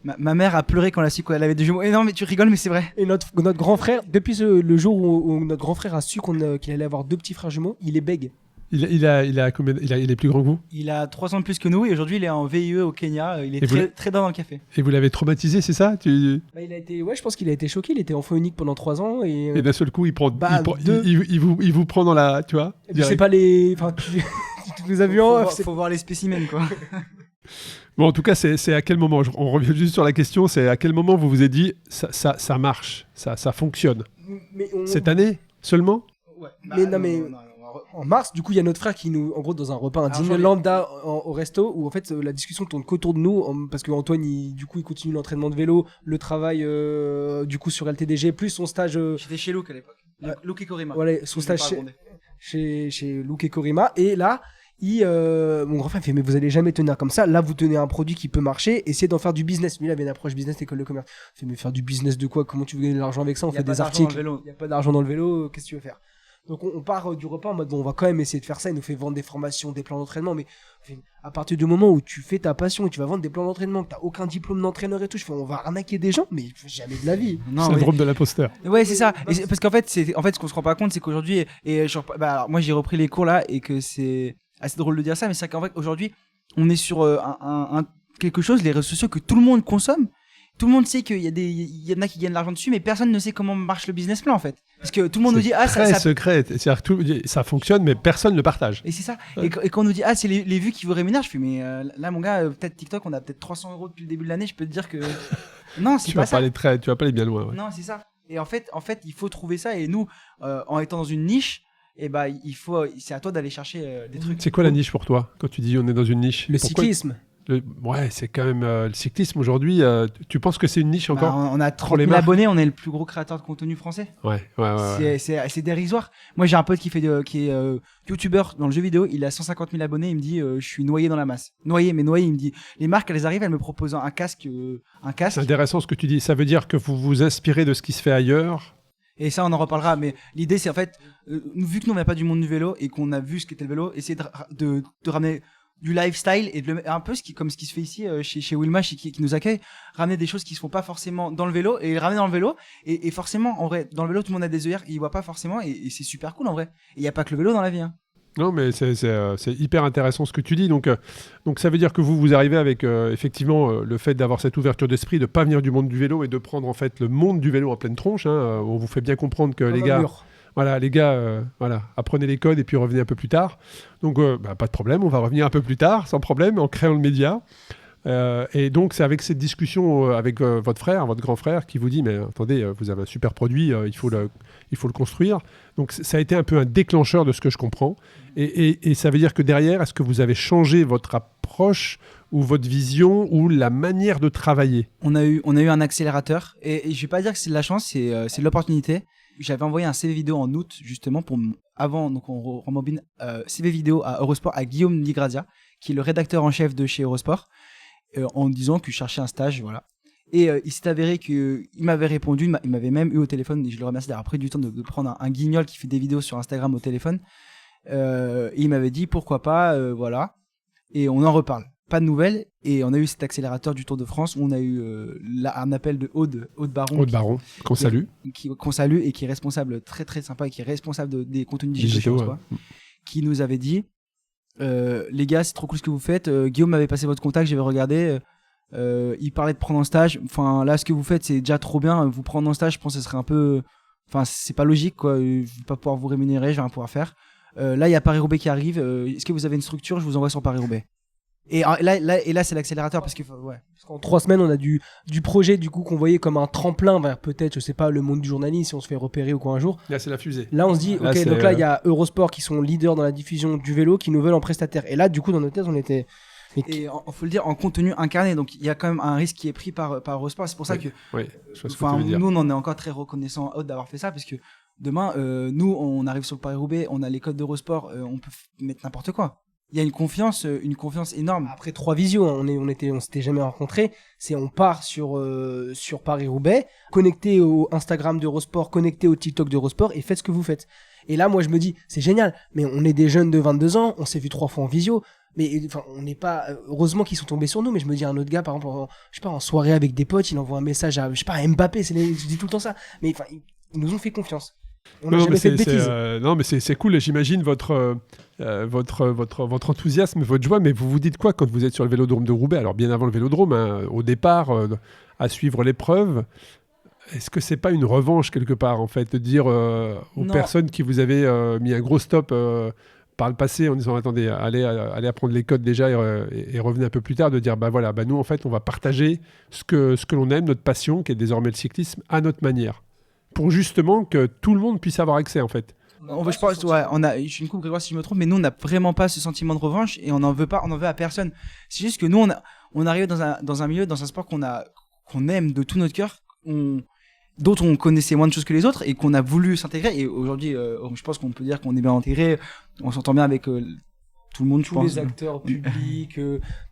Ma mère a pleuré quand elle a su qu'elle avait des jumeaux. Et non, mais tu rigoles, mais c'est vrai. Et notre grand frère, depuis le jour où notre grand frère a su qu'il allait avoir 2 petits frères jumeaux, il est bègue. Il est plus grand que vous? Il a 3 ans de plus que nous et aujourd'hui, il est en VIE au Kenya. Il est Et vous l'avez- très dans le café. Et vous l'avez traumatisé, c'est ça? Bah, je pense qu'il a été choqué, il était enfant unique pendant 3 ans et. Et d'un seul coup, Bah, deux. il vous prend dans la, tu vois, Et puis c'est direct. pas les. Enfin, tu nous as vu en off. Faut voir les spécimens, quoi. Bon, en tout cas, c'est à quel moment, on revient juste sur la question, c'est à quel moment vous vous êtes dit, ça marche, ça fonctionne. Mais Cette année seulement? Ouais. Mais non, mais- En mars, du coup, il y a notre frère qui nous, en gros, dans un repas, un dîner lambda au resto, où en fait la discussion tourne qu'autour de nous, parce que Antoine, il continue l'entraînement de vélo, le travail du coup sur LTDG, plus son stage, J'étais chez Luke à l'époque. Luke et Corima. voilà, son stage chez Luke et Corima, et là, mon grand frère fait mais vous allez jamais tenir comme ça, là vous tenez un produit qui peut marcher, essayez d'en faire du business. Lui il avait une approche business, école de commerce. Il fait mais faire du business de quoi, comment tu veux gagner de l'argent avec ça, on fait des articles, il n'y a pas d'argent dans le vélo, qu'est-ce que tu veux faire? Donc on part du repas en mode bon on va quand même essayer de faire ça, il nous fait vendre des formations, des plans d'entraînement, mais à partir du moment où tu fais ta passion et tu vas vendre des plans d'entraînement, que t'as aucun diplôme d'entraîneur et tout, je fais on va arnaquer des gens, mais jamais de la vie. Non, Syndrome de l'imposteur. Ouais, c'est ça. Et parce qu'en fait, ce qu'on se rend pas compte, c'est qu'aujourd'hui, alors, moi j'ai repris les cours là et que c'est assez drôle de dire ça, mais c'est qu'en fait aujourd'hui, on est sur quelque chose, les réseaux sociaux que tout le monde consomme. Tout le monde sait qu'il y en a qui gagnent de l'argent dessus, mais personne ne sait comment marche le business plan en fait. Parce que tout le monde nous dit C'est ça très secret, c'est-à-dire que ça fonctionne, mais personne ne le partage. et c'est ça. Ouais. Et quand on nous dit c'est les vues qui vous rémunèrent, je fais mais là mon gars, peut-être TikTok, on a peut-être 300 € depuis le début de l'année, je peux te dire que non, c'est Tu pas vas ça. tu vas pas aller bien loin. Ouais. Non, c'est ça. Et en fait, il faut trouver ça. Et nous, en étant dans une niche, c'est à toi d'aller chercher des trucs. C'est quoi la niche pour toi quand tu dis on est dans une niche? Le Pourquoi- cyclisme. Ouais, c'est quand même le cyclisme aujourd'hui. Tu penses que c'est une niche encore? On a 30 les 000 marques. abonnés, on est le plus gros créateur de contenu français. Ouais. C'est dérisoire. Moi, j'ai un pote qui est youtubeur dans le jeu vidéo. Il a 150 000 abonnés. Il me dit, je suis noyé dans la masse. Noyé. Il me dit, les marques, elles arrivent, elles me proposent un casque. C'est intéressant ce que tu dis. Ça veut dire que vous vous inspirez de ce qui se fait ailleurs. Et ça, on en reparlera. Mais l'idée, c'est en fait, vu que nous, on n'a pas du monde du vélo et qu'on a vu ce qu'était le vélo, essayer de ramener du lifestyle et un peu comme ce qui se fait ici chez Wilma, qui nous accueille, ramener des choses qui se font pas forcément dans le vélo et les ramener dans le vélo. Et forcément, en vrai, dans le vélo, tout le monde a des œillères, ils voient pas forcément et c'est super cool en vrai. Et il y a pas que le vélo dans la vie. Hein. Non, mais c'est hyper intéressant ce que tu dis. Donc ça veut dire que vous arrivez avec effectivement le fait d'avoir cette ouverture d'esprit, de pas venir du monde du vélo et de prendre en fait le monde du vélo en pleine tronche. Hein. On vous fait bien comprendre que les gars, apprenez les codes et puis revenez un peu plus tard. Donc pas de problème, on va revenir un peu plus tard, sans problème, en créant le média. Et donc, c'est avec cette discussion avec votre frère, votre grand frère, qui vous dit, mais attendez, vous avez un super produit, il faut le construire. Donc, ça a été un peu un déclencheur de ce que je comprends. Et ça veut dire que derrière, est-ce que vous avez changé votre approche ou votre vision ou la manière de travailler? On a eu un accélérateur et je vais pas dire que c'est de la chance, c'est de l'opportunité. J'avais envoyé un CV vidéo en août justement avant, donc on rembobine, CV vidéo à Eurosport à Guillaume Ligrazia, qui est le rédacteur en chef de chez Eurosport, en disant que je cherchais un stage, voilà. Et il s'est avéré qu'il m'avait répondu, il m'avait même eu au téléphone, et je le remercie d'avoir pris du temps de prendre un guignol qui fait des vidéos sur Instagram au téléphone. Et il m'avait dit pourquoi pas, voilà. Et on en reparle. Pas de nouvelles. Et on a eu cet accélérateur du Tour de France où on a eu un appel de Aude Baron. Aude Baron, qu'on salue. Qu'on salue et qui est responsable, très très sympa, et qui est responsable des contenus digitaux, qui nous avait dit les gars, c'est trop cool ce que vous faites. Guillaume m'avait passé votre contact, j'avais regardé. Il parlait de prendre en stage. Enfin, là, ce que vous faites, c'est déjà trop bien. Vous prendre en stage, je pense que ce serait un peu. Enfin, c'est pas logique, quoi. Je vais pas pouvoir vous rémunérer, je vais rien pouvoir faire. Là, il y a Paris-Roubaix qui arrive. Est-ce que vous avez une structure? Je vous envoie sur Paris-Roubaix. Et là, c'est l'accélérateur parce que Parce qu'en 3 semaines, on a du projet du coup qu'on voyait comme un tremplin vers peut-être, je sais pas, le monde du journalisme si on se fait repérer ou quoi un jour. Là, c'est la fusée. Là, on se dit, ok, donc là, il y a Eurosport qui sont leaders dans la diffusion du vélo, qui nous veulent en prestataire. Et là, du coup, dans notre thèse, on était. Et faut le dire, en contenu incarné. Donc, il y a quand même un risque qui est pris par Eurosport. C'est pour ça que. Oui, je vois ce que tu veux dire. Nous, on en est encore très reconnaissant d'avoir fait ça parce que demain, nous, on arrive sur le Paris-Roubaix, on a les codes d'Eurosport, on peut mettre n'importe quoi. Il y a une confiance énorme. Après 3 visios, on s'était jamais rencontrés. On part sur Paris-Roubaix, connecté au Instagram d'Eurosport, connecté au TikTok d'Eurosport et faites ce que vous faites. Et là, moi, je me dis, c'est génial, mais on est des jeunes de 22 ans, on s'est vu 3 fois en visio, mais enfin, on n'est pas, heureusement qu'ils sont tombés sur nous, mais je me dis, un autre gars, par exemple, en soirée avec des potes, il envoie un message à Mbappé, je dis tout le temps ça, mais enfin, ils nous ont fait confiance. On n'a jamais fait de bêtises. Non, mais c'est cool. Et j'imagine votre enthousiasme, votre joie. Mais vous vous dites quoi quand vous êtes sur le vélodrome de Roubaix? Alors, bien avant le vélodrome, au départ, à suivre l'épreuve. Est-ce que c'est pas une revanche quelque part, en fait, de dire aux personnes qui vous avaient mis un gros stop par le passé en disant attendez, allez apprendre les codes déjà et revenez un peu plus tard, de dire voilà, nous, en fait, on va partager ce que l'on aime, notre passion, qui est désormais le cyclisme, à notre manière, pour justement que tout le monde puisse avoir accès, en fait. Je pense, je suis une coupe Grégoire si je me trompe, mais nous on n'a vraiment pas ce sentiment de revanche et on n'en veut pas, on en veut à personne. C'est juste que nous on arrive dans un milieu, dans un sport qu'on aime de tout notre cœur, d'autres on connaissait moins de choses que les autres et qu'on a voulu s'intégrer. Et aujourd'hui, je pense qu'on peut dire qu'on est bien intégré, on s'entend bien avec tout le monde, je pense. Tous les acteurs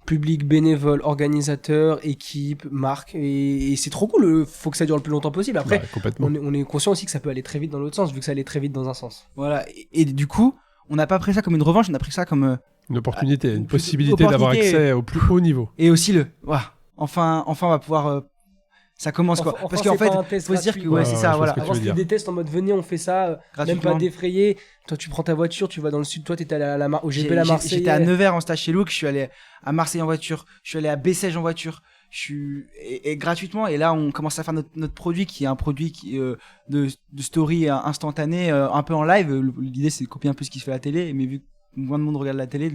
publics, bénévoles, organisateurs, équipes, marques, et c'est trop cool. Faut que ça dure le plus longtemps possible. Après, on est conscient aussi que ça peut aller très vite dans l'autre sens, vu que ça allait très vite dans un sens. Voilà. Et du coup, on n'a pas pris ça comme une revanche, on a pris ça comme une opportunité, une possibilité d'avoir accès au plus haut niveau. Et aussi enfin, on va pouvoir. Ça commence quoi. Parce qu'en fait, il faut se dire que c'est ça, voilà. Avant, c'était des tests en mode venez, on fait ça, même pas défrayé. Toi, tu prends ta voiture, tu vas dans le sud. Toi, t'étais allé au GP La Marseille. J'étais à Nevers en stage chez Look, je suis allé à Marseille en voiture, je suis allé à Bessèges en voiture, et gratuitement. Et là, on commence à faire notre produit qui est un produit de story instantané, un peu en live. L'idée, c'est de copier un peu ce qui se fait à la télé, mais vu que moins de monde regarde la télé,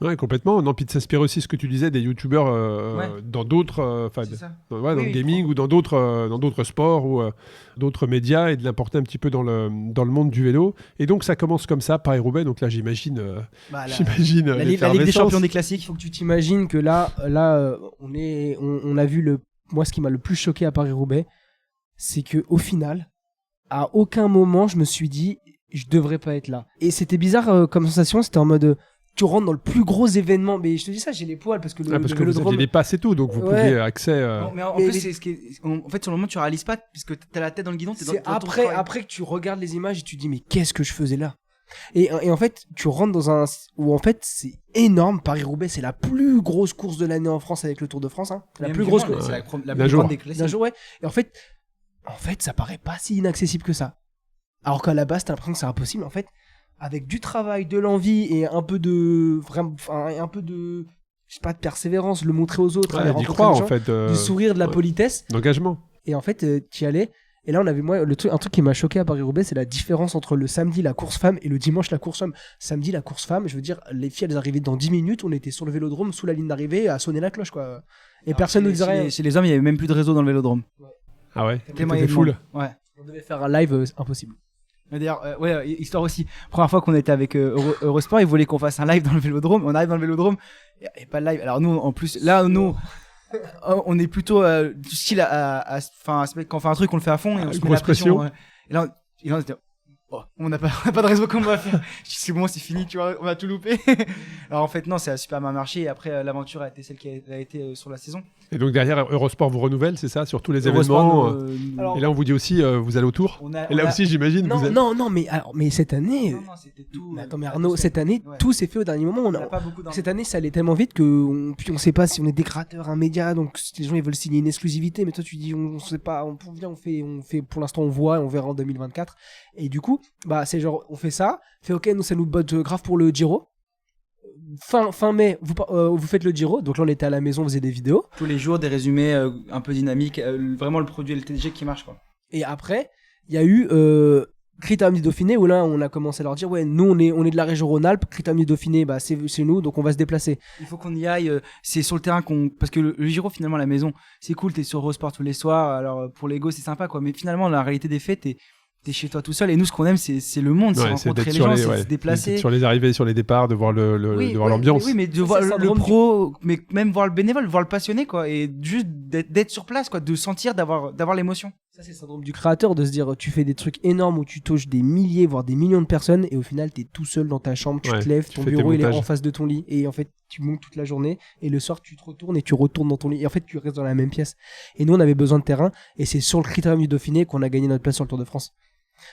Ouais, complètement. Non, puis de s'inspirer aussi, ce que tu disais, des youtubeurs dans d'autres, dans le gaming ou dans d'autres sports ou d'autres médias, et de l'importer un petit peu dans le monde du vélo. Et donc ça commence comme ça, Paris-Roubaix. Donc là, j'imagine la Ligue des Champions des classiques. Il faut que tu t'imagines que là, on a vu moi, ce qui m'a le plus choqué à Paris-Roubaix, c'est que au final, à aucun moment, je me suis dit, je devrais pas être là. Et c'était bizarre comme sensation. C'était en mode tu rentres dans le plus gros événement, mais je te dis ça, j'ai les poils parce que le parce que vous aviez les passes et tout, donc vous pouviez accès. Mais en plus, en fait, sur le moment, tu réalises pas, puisque t'as la tête dans le guidon. C'est après que tu regardes les images et tu te dis mais qu'est-ce que je faisais là? Et en fait, tu rentres dans un où en fait c'est énorme. Paris-Roubaix, c'est la plus grosse course de l'année en France avec le Tour de France. La plus grosse, c'est la plus grande des classiques. D'un jour, ouais. Et en fait, ça paraît pas si inaccessible que ça. Alors qu'à la base, t'as l'impression que c'est impossible. En fait, avec du travail, de l'envie et un peu de je sais pas, de persévérance, le montrer aux autres, d'y croire, en fait, du sourire, de la politesse, d'engagement. Et en fait, t'y allais Et là, on avait un truc qui m'a choqué à Paris-Roubaix, c'est la différence entre le samedi la course femme et le dimanche la course homme. Samedi la course femme, je veux dire, les filles elles arrivaient dans 10 minutes, on était sur le vélodrome sous la ligne d'arrivée à sonner la cloche quoi. Et personne ne disait rien. Chez les hommes, il y avait même plus de réseau dans le vélodrome. Ah ouais. Tellement il y avait T'étais full. de monde. Ouais. On devait faire un live impossible. Mais d'ailleurs, histoire aussi. Première fois qu'on était avec Eurosport, ils voulaient qu'on fasse un live dans le vélodrome. On arrive dans le vélodrome et pas de live. Alors nous, en plus, là, nous, on est plutôt du style quand on fait un truc, on le fait à fond et on se met la pression. Et là, on était, on n'a pas de réseau, comment on va faire? Je dis, c'est bon, c'est fini, tu vois, on va tout louper. Alors en fait, non, ça a super bien marché. Et après, l'aventure a été celle qui a été sur la saison. Et donc derrière, Eurosport vous renouvelle, c'est ça, sur tous les Eurosport, événements. Et là, on vous dit aussi, vous allez au Tour. Et là aussi, j'imagine. Non, mais cette année. Non, c'était tout. Mais attends, mais Arnaud, cette année, tout s'est fait au dernier moment. Cette année, ça allait tellement vite que on sait pas si on est des créateurs, un média, donc les gens ils veulent signer une exclusivité, mais toi tu dis on sait pas, on fait pour l'instant on voit, on verra en 2024. Et du coup, bah c'est genre on fait ça, ok, nous ça nous botte grave pour le Giro. Fin mai, vous faites le Giro, donc là on était à la maison, on faisait des vidéos. Tous les jours, des résumés un peu dynamiques, vraiment le produit LTG qui marche quoi. Et après, il y a eu Critérium du Dauphiné où là on a commencé à leur dire ouais, nous on est de la région Rhône-Alpes, Critérium du Dauphiné, bah c'est nous, donc on va se déplacer. Il faut qu'on y aille, c'est sur le terrain parce que le Giro finalement à la maison, c'est cool, t'es sur Eurosport tous les soirs, alors pour l'ego c'est sympa quoi, mais finalement la réalité des faits, t'es chez toi tout seul et nous ce qu'on aime c'est le monde, c'est rencontrer les gens, c'est se déplacer sur les arrivées, sur les départs, de voir l'ambiance. Oui, mais de voir le pro, mais même voir le bénévole, voir le passionné quoi, et juste d'être sur place quoi, de sentir d'avoir l'émotion. Ça c'est le syndrome du créateur, de se dire tu fais des trucs énormes où tu touches des milliers voire des millions de personnes et au final t'es tout seul dans ta chambre, tu te lèves, ton bureau il est en face de ton lit et en fait tu montes toute la journée et le soir tu te retournes et tu retournes dans ton lit et en fait tu restes dans la même pièce. Et nous on avait besoin de terrain et c'est sur le Critérium du Dauphiné qu'on a gagné notre place sur le Tour de France.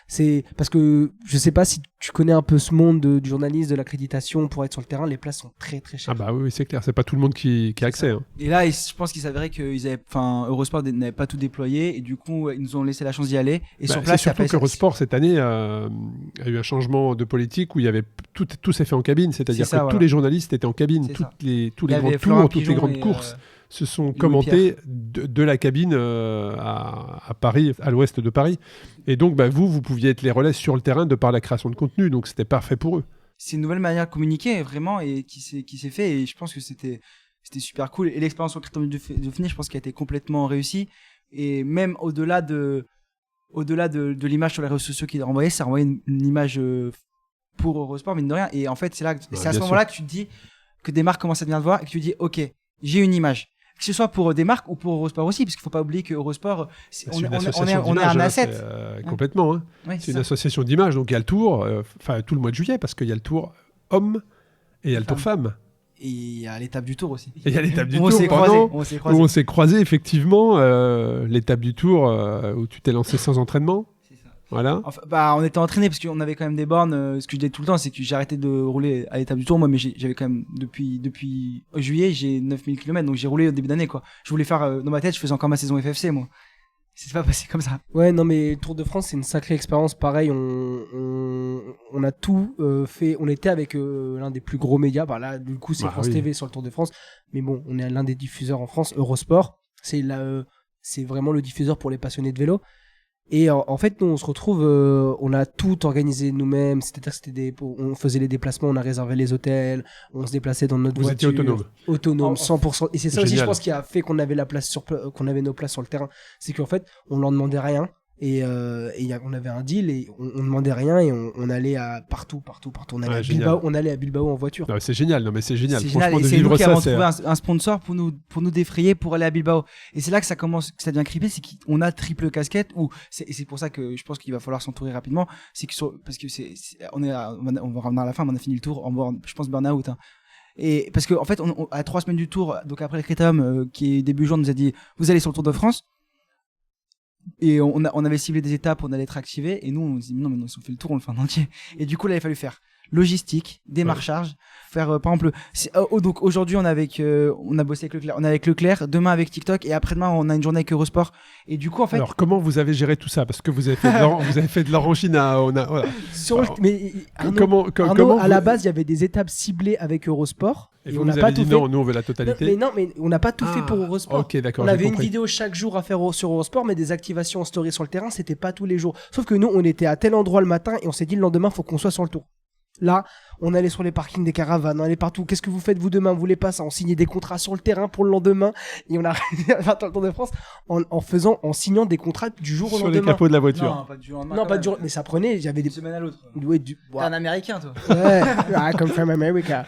C'est parce que je sais pas si tu connais un peu ce monde du journaliste, de l'accréditation pour être sur le terrain, les places sont très très chères. Ah bah oui, c'est clair, c'est pas tout le monde qui a accès. Hein. Et là, je pense qu'il s'avérait que Eurosport n'avait pas tout déployé et du coup ils nous ont laissé la chance d'y aller. Et sur place, c'est surtout qu'Eurosport cette année a eu un changement de politique où il y avait tout s'est fait en cabine, c'est-à-dire que tous les journalistes étaient en cabine, tous les grands tours, toutes les grandes courses se sont commentés de la cabine à Paris, à l'ouest de Paris. Et donc, vous pouviez être les relais sur le terrain de par la création de contenu. Donc, c'était parfait pour eux. C'est une nouvelle manière de communiquer, vraiment, et qui s'est fait. Et je pense que c'était super cool. Et l'expérience sur le Critérium du Dauphiné, je pense qu'elle a été complètement réussie. Et même au-delà de l'image sur les réseaux sociaux qu'il a renvoyé, ça renvoyait une image pour Eurosport, mine de rien. Et en fait, c'est à ce moment-là que tu te dis que des marques commencent à venir te voir et que tu te dis, ok, j'ai une image. Que ce soit pour des marques ou pour Eurosport aussi, parce qu'il ne faut pas oublier que Eurosport, on est un asset. Complètement. Hein. Ouais, c'est une association d'images. Donc il y a le Tour, tout le mois de juillet, parce qu'il y a le Tour homme et il y a le Tour femme. Et il y a l'étape du Tour aussi. Et il y a l'étape du Tour. On s'est croisés, effectivement. L'étape du Tour où tu t'es lancé sans entraînement. Voilà. Enfin, on était entraîné parce qu'on avait quand même des bornes. Ce que je disais tout le temps, c'est que j'ai arrêté de rouler à l'étape du Tour. Moi, mais j'avais quand même depuis juillet, j'ai 9000 km, donc j'ai roulé au début d'année quoi. Je voulais faire dans ma tête, je faisais encore ma saison FFC moi. C'est pas passé comme ça. Ouais, non mais Tour de France, c'est une sacrée expérience. Pareil, on a tout fait. On était avec l'un des plus gros médias. Bah là, du coup, c'est France TV sur le Tour de France. Mais bon, on est l'un des diffuseurs en France. Eurosport, c'est vraiment le diffuseur pour les passionnés de vélo. Et en fait, nous, on se retrouve, on a tout organisé nous-mêmes. C'est-à-dire que on faisait les déplacements, on a réservé les hôtels, on se déplaçait dans notre voiture. Vous étiez autonome, 100%. Et c'est ça aussi, je pense, qui a fait qu'on avait qu'on avait nos places sur le terrain. C'est qu'en fait, on leur demandait rien. Et on avait un deal et on demandait rien et on allait partout. On allait à Bilbao en voiture. Non, c'est génial. C'est génial. Et c'est nous qui avons trouvé un sponsor pour nous défrayer pour aller à Bilbao. Et c'est là que ça devient creepy, c'est qu'on a triple casquette et c'est pour ça que je pense qu'il va falloir s'entourer rapidement. C'est que parce que on va revenir à la fin, mais on a fini le tour je pense burn-out. Hein. Et parce que en fait, à 3 semaines du tour, donc après le Critérium qui est début juin, nous a dit vous allez sur le Tour de France. Et on avait ciblé des étapes, on allait être activé et nous on s'est dit non mais si on fait le tour on le fait en entier et du coup là il a fallu faire logistique, démarchage, faire par exemple donc aujourd'hui on a bossé avec Leclerc, on est avec Leclerc, demain avec TikTok et après-demain on a une journée avec Eurosport et du coup en fait Alors comment vous avez géré tout ça? Parce que vous avez fait de l'or en Chine voilà. Mais Comment à la base il y avait des étapes ciblées avec Eurosport et on vous n'a avez pas dit tout non, fait. nous on veut la totalité. Non mais on n'a pas tout fait pour Eurosport. Ok, d'accord, on j'ai avait une compris. vidéo chaque jour à faire sur Eurosport, mais des activations en story sur le terrain, c'était pas tous les jours. Sauf que nous, on était à tel endroit le matin et on s'est dit le lendemain, faut qu'on soit sur le tour. Là, on allait sur les parkings des caravanes, on allait partout. Qu'est-ce que vous faites vous demain? Vous voulez pas ça? On signait des contrats sur le terrain pour le lendemain et on a réussi à faire le Tour de France en signant des contrats du jour au Sur lendemain. les capots de la voiture. non, pas du jour au lendemain, Non, quand pas même. du jour, mais ça prenait. J'avais des D'une semaine à l'autre. ouais, T'es un américain toi. ouais, I come from America.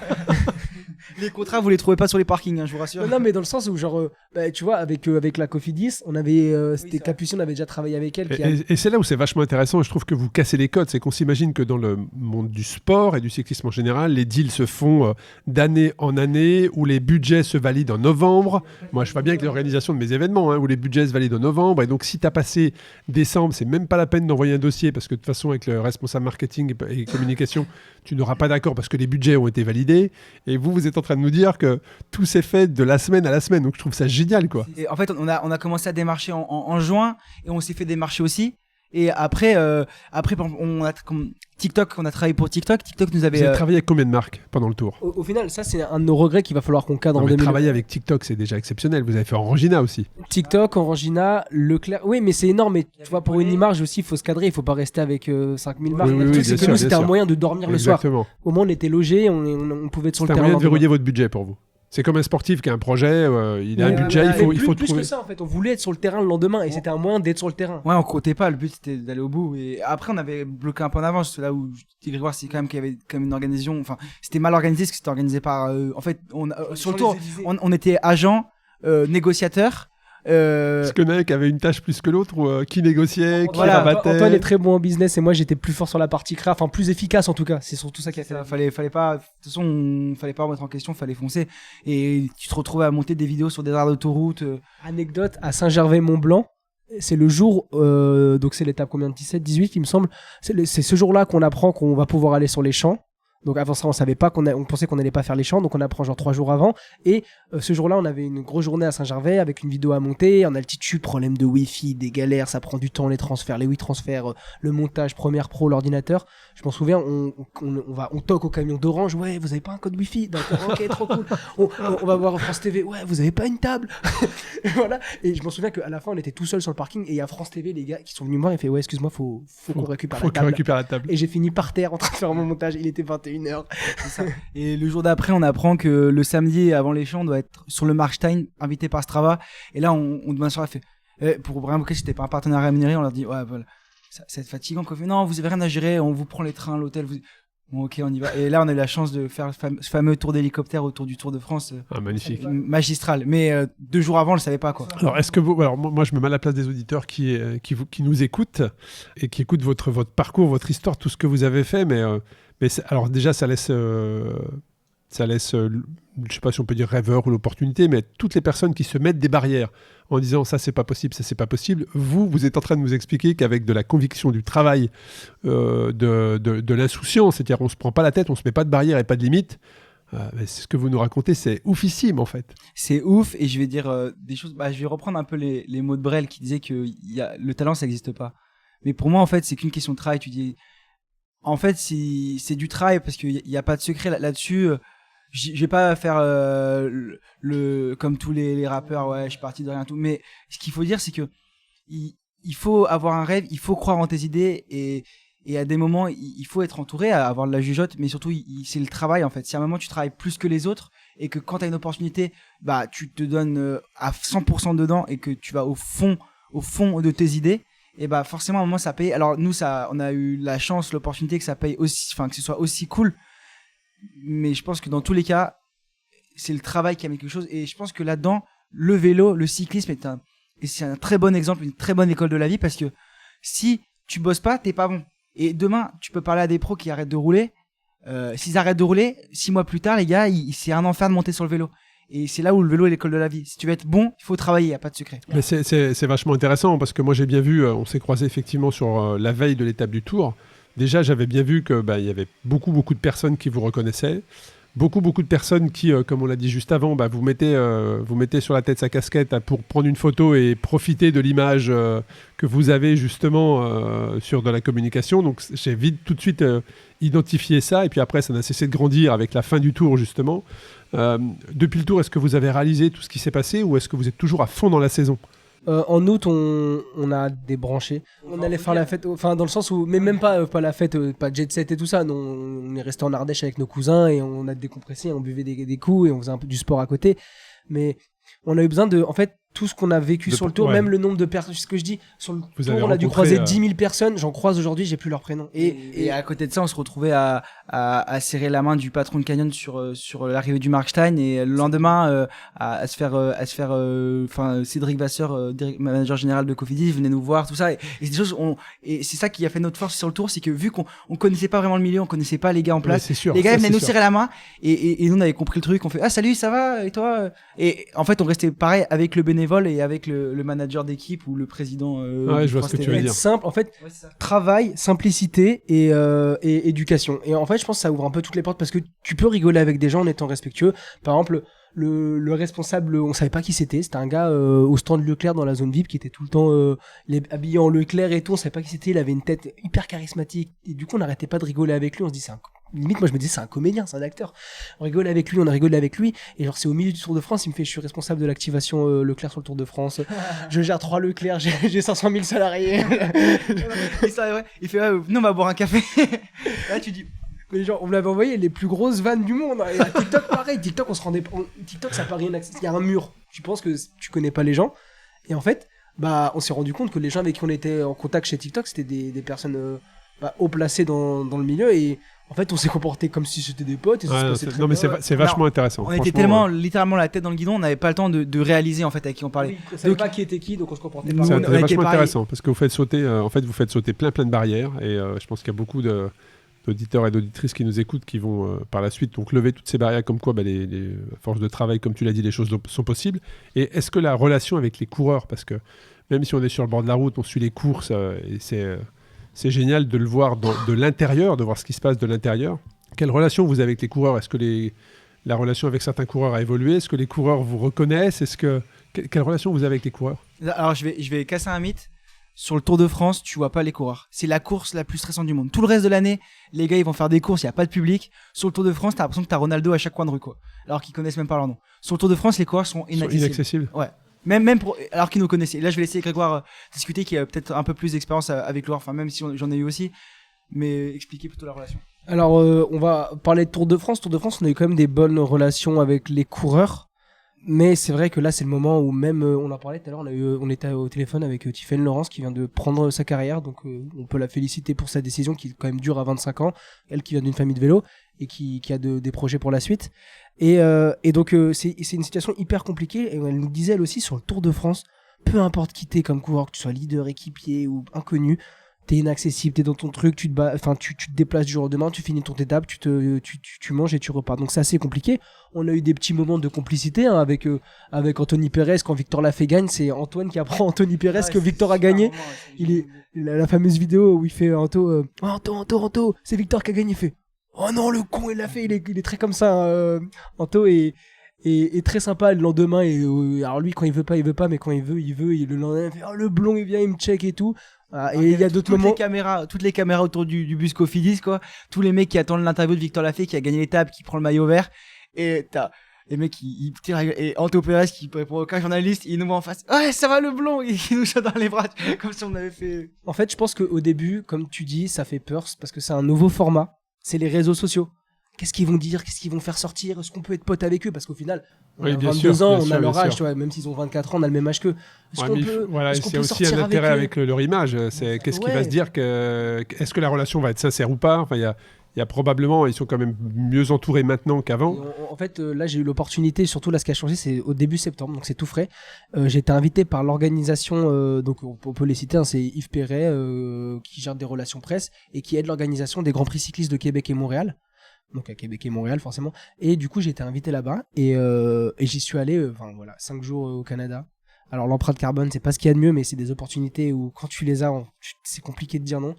Les contrats vous les trouvez pas sur les parkings, hein, je vous rassure. Non, mais dans le sens où genre, tu vois, avec la Cofidis, on avait, c'était Capucine, on avait déjà travaillé avec elle. Et c'est là où c'est vachement intéressant, et je trouve que vous cassez les codes, c'est qu'on s'imagine que dans le monde du sport et du cyclisme en général, les deals se font d'année en année, où les budgets se valident en novembre. Moi, je vois bien avec l'organisation de mes événements, où les budgets se valident en novembre, et donc si tu as passé décembre, c'est même pas la peine d'envoyer un dossier, parce que de toute façon, avec le responsable marketing et communication, tu n'auras pas d'accord parce que les budgets ont été validés, et vous êtes en train de nous dire que tout s'est fait de la semaine à la semaine, donc je trouve ça génial, quoi. Et en fait, on a commencé à démarcher en juin et on s'est fait démarcher aussi. Et après, par exemple, TikTok, on a travaillé pour TikTok. TikTok nous Vous avait. avez travaillé avec combien de marques pendant le tour? Au final, ça, c'est un de nos regrets qu'il va falloir qu'on cadre Non, en mais 2000. travailler avec TikTok, c'est déjà exceptionnel. Vous avez fait Orangina aussi. TikTok, Orangina, Leclerc. Oui, mais c'est énorme. Mais tu vois, pour une image aussi, il faut se cadrer. Il faut pas rester avec 5000 marques. Oui, Le oui, truc, bien c'est que sûr, nous, bien c'était un sûr. moyen de dormir le soir. Exactement. Au moins, on était logés, on pouvait être sur le C'est un terrain. moyen de le lendemain. verrouiller votre budget pour vous. C'est comme un sportif qui a un projet, il a un Mais, budget, il faut plus trouver. que ça, en fait. On voulait être sur le terrain le lendemain et c'était un moyen d'être sur le terrain. Ouais, on comptait pas. Le but c'était d'aller au bout. Et après, on avait bloqué un peu en avance. C'est là où je dis Grégoire, c'est quand même qu'il y avait comme une organisation. Enfin, c'était mal organisé parce que c'était organisé par. En fait, sur le tour, on était agent, négociateur. Est-ce que Nike avait une tâche plus que l'autre ou qui négociait, qui Voilà, rabattait? Antoine est très bon en business et moi j'étais plus fort sur la partie créa, enfin plus efficace en tout cas. C'est surtout ça qui a fait. Fallait pas. De toute façon, fallait pas remettre en question. Fallait foncer. Et tu te retrouvais à monter des vidéos sur des aires d'autoroute. Anecdote, à Saint-Gervais-Mont-Blanc, c'est le jour, donc c'est l'étape combien de 17, 18 il me semble. C'est ce jour-là qu'on apprend qu'on va pouvoir aller sur les champs. Donc avant ça, on savait pas on pensait qu'on n'allait pas faire les champs, donc on apprend genre 3 jours avant. Et ce jour-là, on avait une grosse journée à Saint-Gervais avec une vidéo à monter en altitude, problème de Wi-Fi, des galères, ça prend du temps, les transferts, les 8 transferts, le montage, Premiere Pro, l'ordinateur. Je m'en souviens, on toque au camion d'Orange, ouais, vous avez pas un code Wi-Fi, d'accord, ok, trop cool. On va voir France TV, ouais, vous avez pas une table. Et voilà. Et je m'en souviens qu'à la fin, on était tout seul sur le parking et il y a France TV, les gars qui sont venus me voir et fait, ouais, excuse-moi, faut qu'on récupère la table. récupère la table. Et j'ai fini par terre en train de faire mon montage, il était 21h. C'est ça. Et le jour d'après, on apprend que le samedi avant les champs, on doit être sur le Markstein, invité par Strava. Et là, on demande sur la fait. Pour vraiment que c'était pas un partenaire rémunéré, on leur dit ouais, voilà, ça va être fatigant. Qu'on fait non, vous avez rien à gérer, on vous prend les trains, l'hôtel. Bon, ok, on y va. Et là, on a eu la chance de faire ce fameux tour d'hélicoptère autour du Tour de France. Magnifique. Magistral. Mais 2 jours avant, on le savait pas, quoi. Alors, est-ce que vous, alors moi, je me mets à la place des auditeurs qui nous écoutent et qui écoutent votre parcours, votre histoire, tout ce que vous avez fait, mais alors déjà, ça laisse, je sais pas si on peut dire rêveur ou l'opportunité, mais toutes les personnes qui se mettent des barrières en disant ça c'est pas possible, ça c'est pas possible, vous êtes en train de nous expliquer qu'avec de la conviction, du travail, de l'insouciance, c'est-à-dire on se prend pas la tête, on se met pas de barrières et pas de limites, c'est ce que vous nous racontez, c'est oufissime en fait. C'est ouf, et je vais dire des choses, je vais reprendre un peu les mots de Brel qui disait que le talent ça n'existe pas. Mais pour moi en fait c'est qu'une question de travail. Tu dis en fait c'est du travail parce qu'il y a pas de secret là-dessus. Je vais pas faire comme tous les rappeurs, ouais, je suis parti de rien tout. Mais ce qu'il faut dire, c'est que il faut avoir un rêve, il faut croire en tes idées et à des moments, il faut être entouré, avoir de la jugeote, mais surtout, c'est le travail en fait. Si à un moment tu travailles plus que les autres et que quand t'as une opportunité, tu te donnes à 100% dedans et que tu vas au fond de tes idées, et forcément à un moment ça paye. Alors nous, on a eu la chance, l'opportunité que ça paye aussi, enfin que ce soit aussi cool. Mais je pense que dans tous les cas, c'est le travail qui amène quelque chose. Et je pense que là-dedans, le vélo, le cyclisme c'est un très bon exemple, une très bonne école de la vie, parce que si tu bosses pas, t'es pas bon. Et demain, tu peux parler à des pros qui arrêtent de rouler. S'ils arrêtent de rouler, 6 mois plus tard, les gars, c'est un enfer de monter sur le vélo. Et c'est là où le vélo est l'école de la vie. Si tu veux être bon, il faut travailler, il n'y a pas de secret. Mais c'est vachement intéressant parce que moi j'ai bien vu, on s'est croisés effectivement sur la veille de l'étape du Tour. déjà, j'avais bien vu que il y avait beaucoup de personnes qui vous reconnaissaient. Beaucoup de personnes qui, comme on l'a dit juste avant, vous mettez sur la tête sa casquette pour prendre une photo et profiter de l'image que vous avez justement sur de la communication. Donc j'ai vite tout de suite identifié ça, et puis après ça n'a cessé de grandir avec la fin du tour justement. Depuis le tour, est-ce que vous avez réalisé tout ce qui s'est passé, ou est-ce que vous êtes toujours à fond dans la saison ? En août, on a débranché. On allait faire la fête, enfin dans le sens où, mais même pas la fête, pas jet set et tout ça. Non, on est resté en Ardèche avec nos cousins et on a décompressé, on buvait des coups et on faisait un peu du sport à côté. Mais on a eu besoin de, en fait, tout ce qu'on a vécu sur le tour, même le nombre de personnes, c'est ce que je dis, sur le tour, on a dû croiser 10 000 personnes, j'en croise aujourd'hui, j'ai plus leur prénom. Et à côté de ça, on se retrouvait à serrer la main du patron de Canyon sur l'arrivée du Markstein, et le lendemain, à se faire, Cédric Vasseur, manager général de Cofidis, venait nous voir, tout ça. Et c'est des choses, et c'est ça qui a fait notre force sur le tour, c'est que vu qu'on connaissait pas vraiment le milieu, on connaissait pas les gars en place, les gars venaient nous serrer la main, et nous on avait compris le truc, on fait, ah salut, ça va, et toi? Et en fait, on restait pareil avec le bénévole et avec le manager d'équipe ou le président. Je vois ce que tu veux dire. Simple, en fait, travail, simplicité et éducation. Et en fait, je pense que ça ouvre un peu toutes les portes, parce que tu peux rigoler avec des gens en étant respectueux. Par exemple, le responsable, on savait pas qui c'était un gars au stand Leclerc dans la zone VIP qui était tout le temps habillé en Leclerc et tout, on savait pas qui c'était, il avait une tête hyper charismatique, et du coup on n'arrêtait pas de rigoler avec lui, on se dit limite moi je me disais c'est un comédien, c'est un acteur, on rigolait avec lui, et genre c'est au milieu du Tour de France, il me fait, je suis responsable de l'activation Leclerc sur le Tour de France, je gère 3 Leclerc, j'ai 500 000 salariés. Et ça, ouais. Il fait, non, on va boire un café. Là tu dis, mais genre, on me l'avait envoyé les plus grosses vannes du monde. Et à TikTok, pareil. TikTok, TikTok, ça paraît inaccessible. Il y a un mur. Tu penses que tu connais pas les gens. Et en fait, on s'est rendu compte que les gens avec qui on était en contact chez TikTok, c'était des personnes haut placées dans le milieu. Et en fait, on s'est comporté comme si c'était des potes. Et mais c'est vachement intéressant. On était tellement, littéralement, la tête dans le guidon, on n'avait pas le temps de réaliser en fait avec qui on parlait. Oui, on savait pas qui était qui, donc on se comportait pas. C'est vachement intéressant, parce que vous faites sauter plein de barrières, et je pense qu'il y a beaucoup d'auditeurs et d'auditrices qui nous écoutent, qui vont par la suite donc lever toutes ces barrières, comme quoi à force de travail, comme tu l'as dit, les choses sont possibles. Et est-ce que la relation avec les coureurs, parce que même si on est sur le bord de la route, on suit les courses, et c'est génial de le voir de l'intérieur, de voir ce qui se passe de l'intérieur. Quelle relation vous avez avec les coureurs ? Est-ce que la relation avec certains coureurs a évolué ? Est-ce que les coureurs vous reconnaissent ? Quelle relation vous avez avec les coureurs ? Alors je vais casser un mythe. Sur le Tour de France, tu vois pas les coureurs. C'est la course la plus stressante du monde. Tout le reste de l'année, les gars, ils vont faire des courses, il y a pas de public. Sur le Tour de France, t'as l'impression que t'as Ronaldo à chaque coin de rue, quoi. Alors qu'ils connaissent même pas leur nom. Sur le Tour de France, les coureurs sont inaccessibles. Ouais. Même alors qu'ils nous connaissaient. Là, je vais laisser Grégoire discuter, qui a peut-être un peu plus d'expérience avec l'or, enfin, même si j'en ai eu aussi. Mais expliquer plutôt la relation. Alors, on va parler de Tour de France. Tour de France, on a eu quand même des bonnes relations avec les coureurs. Mais c'est vrai que là, c'est le moment où même, on en parlait tout à l'heure, on était au téléphone avec Tiffaine Laurence qui vient de prendre sa carrière, donc on peut la féliciter pour sa décision qui est quand même dure à 25 ans, elle qui vient d'une famille de vélo et qui a des projets pour la suite. Et donc c'est une situation hyper compliquée, et elle nous disait elle aussi sur le Tour de France, peu importe qui t'es comme coureur, que tu sois leader, équipier ou inconnu, t'es inaccessible, t'es dans ton truc, tu te déplaces du jour au lendemain, tu finis ton étape, tu manges et tu repars. Donc c'est assez compliqué. On a eu des petits moments de complicité avec Anthony Pérez. Quand Victor Lafay gagne, c'est Antoine qui apprend à Anthony Pérez que Victor a gagné. La fameuse vidéo où il fait Anto, c'est Victor qui a gagné. Il fait, oh non, le con, il l'a fait. Il est très comme ça, Anto, et très sympa le lendemain. Et alors lui, quand il veut pas, mais quand il veut. Et le lendemain, il fait, oh, le blond, il vient, il me check et tout. Et il y a d'autres moments. Toutes les caméras autour du bus Cofidis, quoi. Tous les mecs qui attendent l'interview de Victor Lafay qui a gagné l'étape, qui prend le maillot vert. Et t'as les mecs qui tirent, et Anto Pérez qui répond à aucun journaliste, il nous voit en face. Ouais, ça va le blond! Et il nous jette dans les bras, comme si on avait fait. En fait, je pense qu'au début, comme tu dis, ça fait peur, parce que c'est un nouveau format. C'est les réseaux sociaux. Qu'est-ce qu'ils vont dire? Qu'est-ce qu'ils vont faire sortir? Est-ce qu'on peut être pote avec eux? Parce qu'au final, on a 22 ans, on a leur âge, tu vois, même s'ils ont 24 ans, on a le même âge qu'eux. C'est aussi un intérêt avec leur image. C'est qu'est-ce qui va se dire est-ce que la relation va être sincère ou pas? Enfin, il y a probablement, ils sont quand même mieux entourés maintenant qu'avant. En fait, là, j'ai eu l'opportunité, surtout là, ce qui a changé, c'est au début septembre, donc c'est tout frais. J'ai été invité par l'organisation, donc on peut les citer, hein, c'est Yves Perret, qui gère des relations presse et qui aide l'organisation des Grands Prix cyclistes de Québec et Montréal. Donc à Québec et Montréal forcément, et du coup j'ai été invité là-bas et j'y suis allé 5 jours au Canada. Alors l'empreinte carbone c'est pas ce qu'il y a de mieux, mais c'est des opportunités où quand tu les as c'est compliqué de dire non.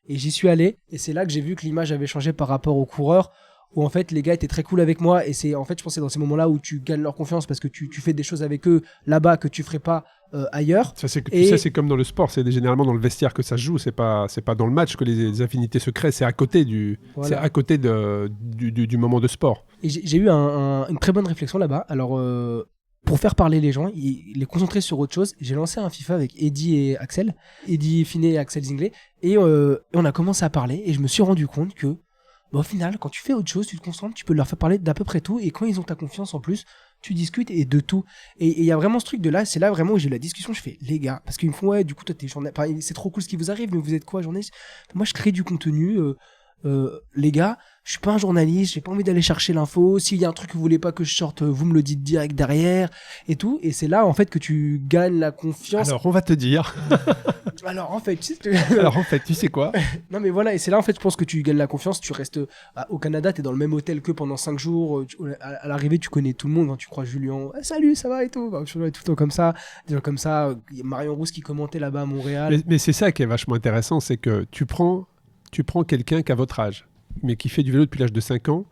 Et j'y suis allé, et c'est là que j'ai vu que l'image avait changé par rapport aux coureurs, où en fait les gars étaient très cool avec moi, et c'est en fait je pense que c'est dans ces moments-là où tu gagnes leur confiance parce que tu fais des choses avec eux là-bas que tu ferais pas ailleurs. Ça, c'est comme dans le sport, c'est généralement dans le vestiaire que ça se joue, c'est pas dans le match que les affinités se créent, c'est à côté Voilà. c'est à côté du moment de sport. Et j'ai eu une très bonne réflexion là-bas. Alors, pour faire parler les gens, les concentrer sur autre chose, j'ai lancé un FIFA avec Eddie et Axel, Eddie Finet et Axel Zinglet, et on a commencé à parler, et je me suis rendu compte que, au final, quand tu fais autre chose, tu te concentres, tu peux leur faire parler d'à peu près tout, et quand ils ont ta confiance en plus, tu discutes et de tout. Et il y a vraiment ce truc de là, c'est là vraiment où j'ai eu la discussion, je fais, les gars, parce qu'ils me font, ouais, du coup, toi, t'es journaliste, enfin, c'est trop cool ce qui vous arrive, mais vous êtes quoi, journaliste? Moi, je crée du contenu, les gars, je suis pas un journaliste, j'ai pas envie d'aller chercher l'info. S'il y a un truc que vous voulez pas que je sorte, vous me le dites direct derrière et tout. Et c'est là en fait que tu gagnes la confiance. Alors on va te dire. Alors en fait, Tu sais quoi? Non mais voilà, et c'est là en fait je pense que tu gagnes la confiance. Tu restes au Canada, t'es dans le même hôtel que pendant 5 jours. À l'arrivée, tu connais tout le monde. Quand tu crois Julien, salut, ça va et tout. Bah, tout le temps comme ça, des gens comme ça. Il y a Marion Rousse qui commentait là-bas à Montréal. Mais c'est ça qui est vachement intéressant, c'est que tu prends quelqu'un qui a votre âge, mais qui fait du vélo depuis l'âge de 5 ans,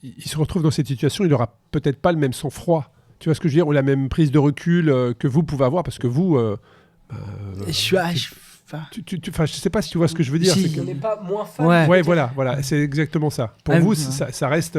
il se retrouve dans cette situation, il n'aura peut-être pas le même sang-froid. Tu vois ce que je veux dire? Ou la même prise de recul que vous pouvez avoir, parce que vous... Je suis... je sais pas si tu vois ce que je veux dire. Si. C'est que... On n'est pas moins fan. Ouais, voilà, c'est exactement ça. Pour vous, ça reste...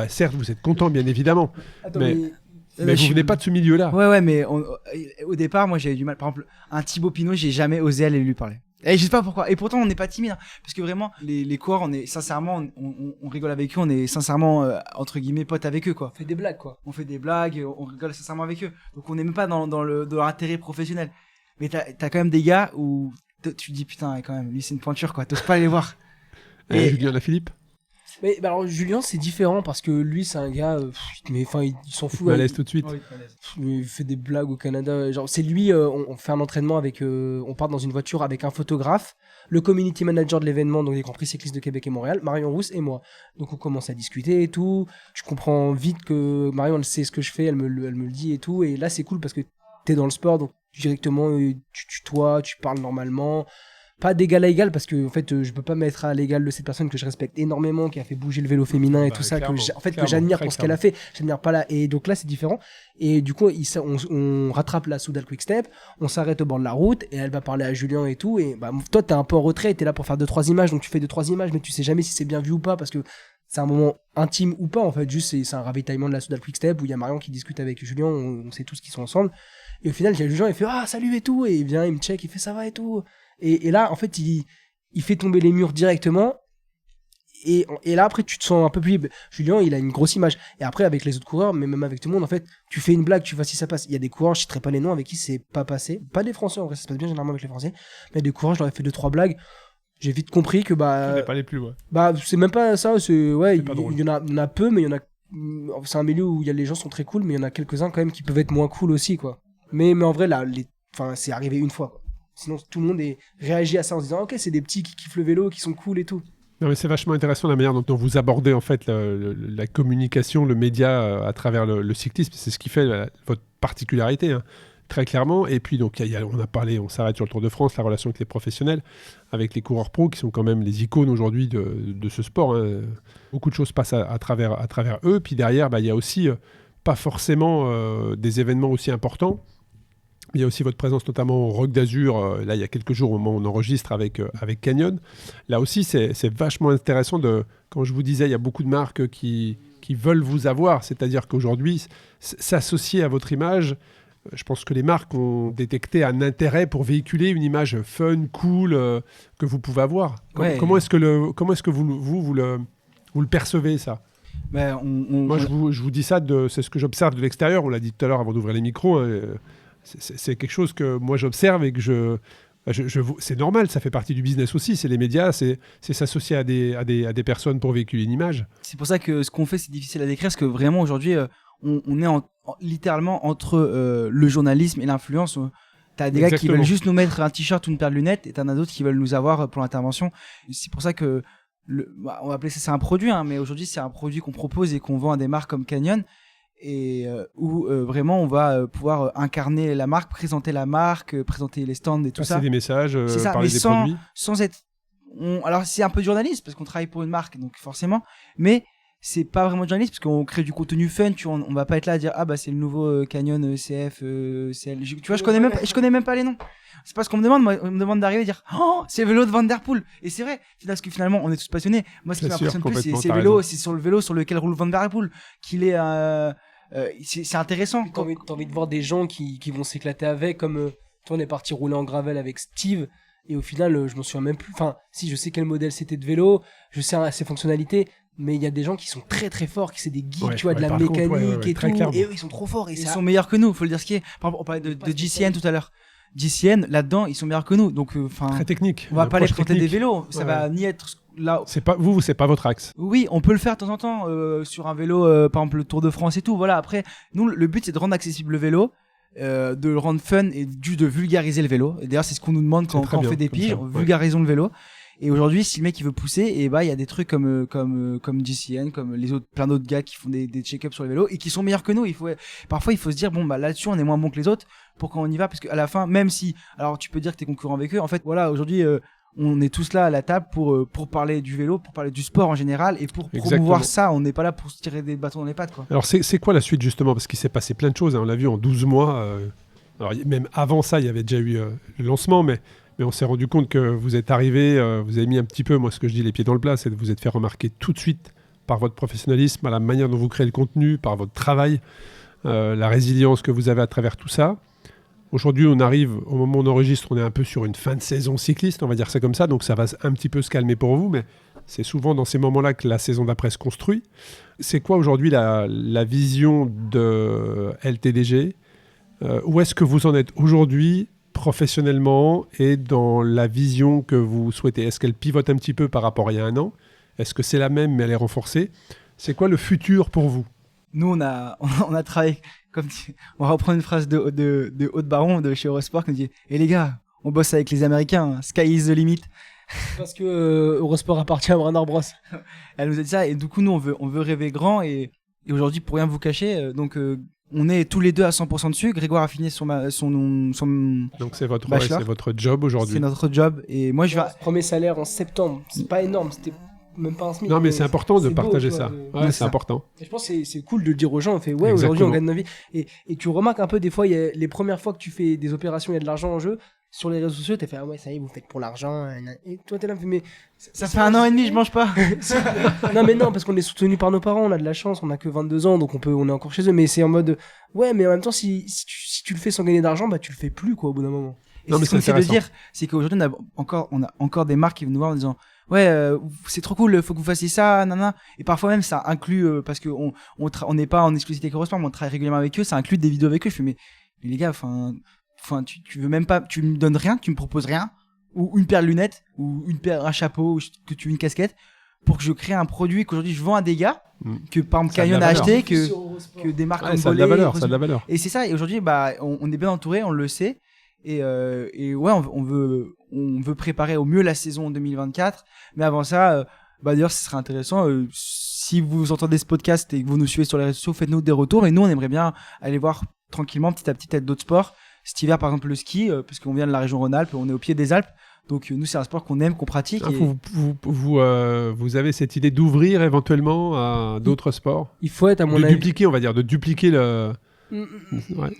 certes, vous êtes content, bien évidemment, Attends, mais vous venez pas de ce milieu-là. Ouais, mais au départ, moi, j'avais du mal. Par exemple, un Thibaut Pinot, j'ai jamais osé aller lui parler. Et je sais pas pourquoi. Et pourtant, on n'est pas timide, hein, parce que vraiment, les coureurs, on est sincèrement, on rigole avec eux, on est sincèrement entre guillemets potes avec eux, quoi. On fait des blagues, quoi. On fait des blagues, on rigole sincèrement avec eux. Donc on n'est même pas dans l'intérêt professionnel. Mais t'as quand même des gars où tu te dis putain, quand même, lui c'est une pointure, quoi. T'oses pas aller les voir. Et Julien Lafilippe. Mais bah alors Julien c'est différent parce que lui c'est un gars mais enfin il s'en fout. Malaise tout de suite. Il fait des blagues au Canada, genre c'est lui, on fait un entraînement avec on part dans une voiture avec un photographe, le community manager de l'événement, donc des Grands Prix cyclistes de Québec et Montréal, Marion Rousse et moi. Donc on commence à discuter et tout, je comprends vite que Marion elle sait ce que je fais, elle me le dit et tout, et là c'est cool parce que t'es dans le sport, donc directement tu tutoies, tu parles normalement. Pas d'égal à égal parce que en fait je peux pas mettre à l'égal de cette personne que je respecte énormément, qui a fait bouger le vélo féminin et tout ça, que j'admire pour ce qu'elle a fait, j'admire pas là, et donc là c'est différent. Et du coup on rattrape la Soudal Quick Step, on s'arrête au bord de la route et elle va parler à Julien et tout, et bah toi t'es un peu en retrait, t'es là pour faire 2-3 images, donc tu fais 2-3 images mais tu sais jamais si c'est bien vu ou pas parce que c'est un moment intime ou pas, en fait juste c'est un ravitaillement de la Soudal Quick Step où il y a Marion qui discute avec Julien, on sait tous qu'ils sont ensemble, et au final il y a Julien, il fait salut et tout, et il vient, il me check, il fait ça va et tout. Et là, en fait, il fait tomber les murs directement. Et là, après, tu te sens un peu plus libre. Julien, il a une grosse image. Et après, avec les autres coureurs, mais même avec tout le monde, en fait, tu fais une blague, tu vois si ça passe. Il y a des coureurs, je ne citerai pas les noms, avec qui c'est pas passé. Pas des Français, en vrai, ça se passe bien généralement avec les Français. Mais des coureurs, je leur ai fait 2-3 blagues. J'ai vite compris que pas les plus, ouais. C'est même pas ça. Ouais, drôle. il y en a peu, mais il y en a. C'est un milieu où les gens sont très cool, mais il y en a quelques-uns quand même qui peuvent être moins cool aussi, quoi. Mais en vrai, là, c'est arrivé une fois, quoi. Sinon, tout le monde réagit à ça en se disant ok, c'est des petits qui kiffent le vélo, qui sont cool et tout. Non, mais c'est vachement intéressant la manière dont vous abordez en fait la communication, le média à travers le cyclisme. C'est ce qui fait votre particularité, hein, très clairement. Et puis donc on a parlé, on s'arrête sur le Tour de France, la relation avec les professionnels, avec les coureurs pros qui sont quand même les icônes aujourd'hui de ce sport, hein. Beaucoup de choses passent à travers eux. Puis derrière, il y a aussi pas forcément des événements aussi importants. Il y a aussi votre présence notamment au Rock d'Azur, là il y a quelques jours au moment où on enregistre avec Canyon. Là aussi c'est vachement intéressant, quand je vous disais, il y a beaucoup de marques qui veulent vous avoir, c'est-à-dire qu'aujourd'hui s'associer à votre image, je pense que les marques ont détecté un intérêt pour véhiculer une image fun, cool, que vous pouvez avoir. Comment est-ce que vous le percevez, ça? Moi je vous dis ça, c'est ce que j'observe de l'extérieur, on l'a dit tout à l'heure avant d'ouvrir les micros, hein. C'est quelque chose que moi j'observe et que c'est normal, ça fait partie du business aussi, c'est les médias, c'est s'associer à des personnes pour véhiculer une image. C'est pour ça que ce qu'on fait, c'est difficile à décrire, parce que vraiment aujourd'hui, on est littéralement entre le journalisme et l'influence. T'as des gars qui veulent juste nous mettre un t-shirt ou une paire de lunettes, et t'en as d'autres qui veulent nous avoir pour l'intervention. C'est pour ça que, on va appeler ça, c'est un produit, hein, mais aujourd'hui c'est un produit qu'on propose et qu'on vend à des marques comme Canyon, et où vraiment on va pouvoir incarner la marque, présenter la marque, présenter les stands et tout ça. Passer des messages, c'est ça, parler mais des produits. sans être, alors c'est un peu de journalisme parce qu'on travaille pour une marque, donc forcément, mais c'est pas vraiment de journalisme parce qu'on crée du contenu fun, tu vois, on va pas être là à dire ah bah c'est le nouveau Canyon CF CL. Tu vois, je connais même pas les noms. C'est pas ce qu'on me demande, moi, on me demande d'arriver et dire oh c'est le vélo de Van Der Poel, et c'est vrai, parce que finalement on est tous passionnés. Moi ce qui m'impressionne plus c'est le vélo, c'est sur le vélo sur lequel roule Van Der Poel qu'il est c'est intéressant. T'as envie de voir des gens qui vont s'éclater avec, comme toi on est parti rouler en gravel avec Steve, et au final je m'en souviens même plus, enfin si je sais quel modèle c'était de vélo, je sais ses fonctionnalités, mais il y a des gens qui sont très très forts, qui c'est des geeks, tu vois, de la mécanique et tout, et eux ils sont trop forts, et ils sont meilleurs que nous, faut le dire ce qui est. Par exemple, on parlait de GCN tout à l'heure. GCN, là-dedans, ils sont meilleurs que nous, donc très technique. On va pas les présenter des vélos, ça va ni être là. C'est pas c'est pas votre axe. Oui, on peut le faire de temps en temps sur un vélo, par exemple le Tour de France et tout. Voilà. Après, nous, le but c'est de rendre accessible le vélo, de le rendre fun et de vulgariser le vélo. Et d'ailleurs, c'est ce qu'on nous demande quand on fait des piges, vulgarisons le vélo. Et aujourd'hui, si le mec il veut pousser, et bah il y a des trucs comme GCN, comme les autres, plein d'autres gars qui font des check-ups sur le vélo et qui sont meilleurs que nous. Parfois il faut se dire bon bah là-dessus on est moins bon que les autres. Pourquoi on y va? Parce qu'à la fin, même si alors tu peux dire que t'es concurrent avec eux, en fait voilà, aujourd'hui on est tous là à la table pour parler du vélo, pour parler du sport en général et pour promouvoir ça. On n'est pas là pour se tirer des bâtons dans les pattes, quoi. Alors c'est quoi la suite justement? Parce qu'il s'est passé plein de choses, hein. On l'a vu en 12 mois. Alors même avant ça, il y avait déjà eu le lancement, mais on s'est rendu compte que vous êtes arrivé, vous avez mis un petit peu, moi ce que je dis, les pieds dans le plat, c'est de vous être fait remarquer tout de suite par votre professionnalisme, à la manière dont vous créez le contenu, par votre travail, la résilience que vous avez à travers tout ça. Aujourd'hui, on arrive, au moment où on enregistre, on est un peu sur une fin de saison cycliste, on va dire ça comme ça, donc ça va un petit peu se calmer pour vous, mais c'est souvent dans ces moments-là que la saison d'après se construit. C'est quoi aujourd'hui la vision de LTDG? Où est-ce que vous en êtes aujourd'hui professionnellement et dans la vision que vous souhaitez? Est-ce qu'elle pivote un petit peu par rapport à il y a un an? Est-ce que c'est la même mais elle est renforcée? C'est quoi le futur pour vous? Nous on a travaillé on va reprendre une phrase de Aude Baron de chez Eurosport qui nous dit les gars, on bosse avec les Américains, sky is the limit. Parce que Eurosport appartient à Warner Bros. Elle nous a dit ça, et du coup nous on veut rêver grand, et aujourd'hui pour rien vous cacher, on est tous les deux à 100% dessus. Grégoire a fini son donc c'est votre job aujourd'hui. C'est notre job, et moi je vais. Premier salaire en septembre, c'est pas énorme, c'était même pas un SMIC. Non mais c'est important de partager ça. Ouais, c'est important. Et je pense que c'est cool de le dire aux gens. On fait aujourd'hui on gagne notre vie. Et tu remarques un peu des fois, les premières fois que tu fais des opérations, il y a de l'argent en jeu. Sur les réseaux sociaux, t'as fait ah ouais ça y est, vous faites pour l'argent. Et toi t'es là, mais ça fait 1 an et demi, je mange pas. Non mais non, parce qu'on est soutenu par nos parents, on a de la chance, on a que 22 ans, donc on est encore chez eux. Mais c'est en mode ouais, mais en même temps si tu le fais sans gagner d'argent, bah tu le fais plus quoi au bout d'un moment. Et non, mais ce qu'on essaie de dire, c'est qu'aujourd'hui on a encore des marques qui viennent nous voir en disant ouais c'est trop cool, faut que vous fassiez ça, nanana. Et parfois même ça inclut parce que on n'est pas en exclusivité avec Eurosport, mais on travaille régulièrement avec eux, ça inclut des vidéos avec eux. Je fais mais les gars, tu veux même pas, tu me donnes rien, tu me proposes rien, ou une paire de lunettes, ou un chapeau, ou que tu veux une casquette, pour que je crée un produit qu'aujourd'hui je vends à des gars, que par exemple Canyon a acheté, que des marques comme ça a de la valeur, ça a de la valeur. Et c'est ça, et aujourd'hui on est bien entouré, on le sait, et ouais on veut préparer au mieux la saison 2024, mais avant ça, d'ailleurs ce serait intéressant, si vous entendez ce podcast et que vous nous suivez sur les réseaux sociaux, faites-nous des retours, et nous on aimerait bien aller voir tranquillement petit à petit peut-être d'autres sports. Cet hiver, par exemple, le ski, parce qu'on vient de la région Rhône-Alpes, on est au pied des Alpes. Donc, nous, c'est un sport qu'on aime, qu'on pratique. Vous avez cette idée d'ouvrir éventuellement à d'autres sports? Il faut être, à mon avis. De dupliquer le. Ouais.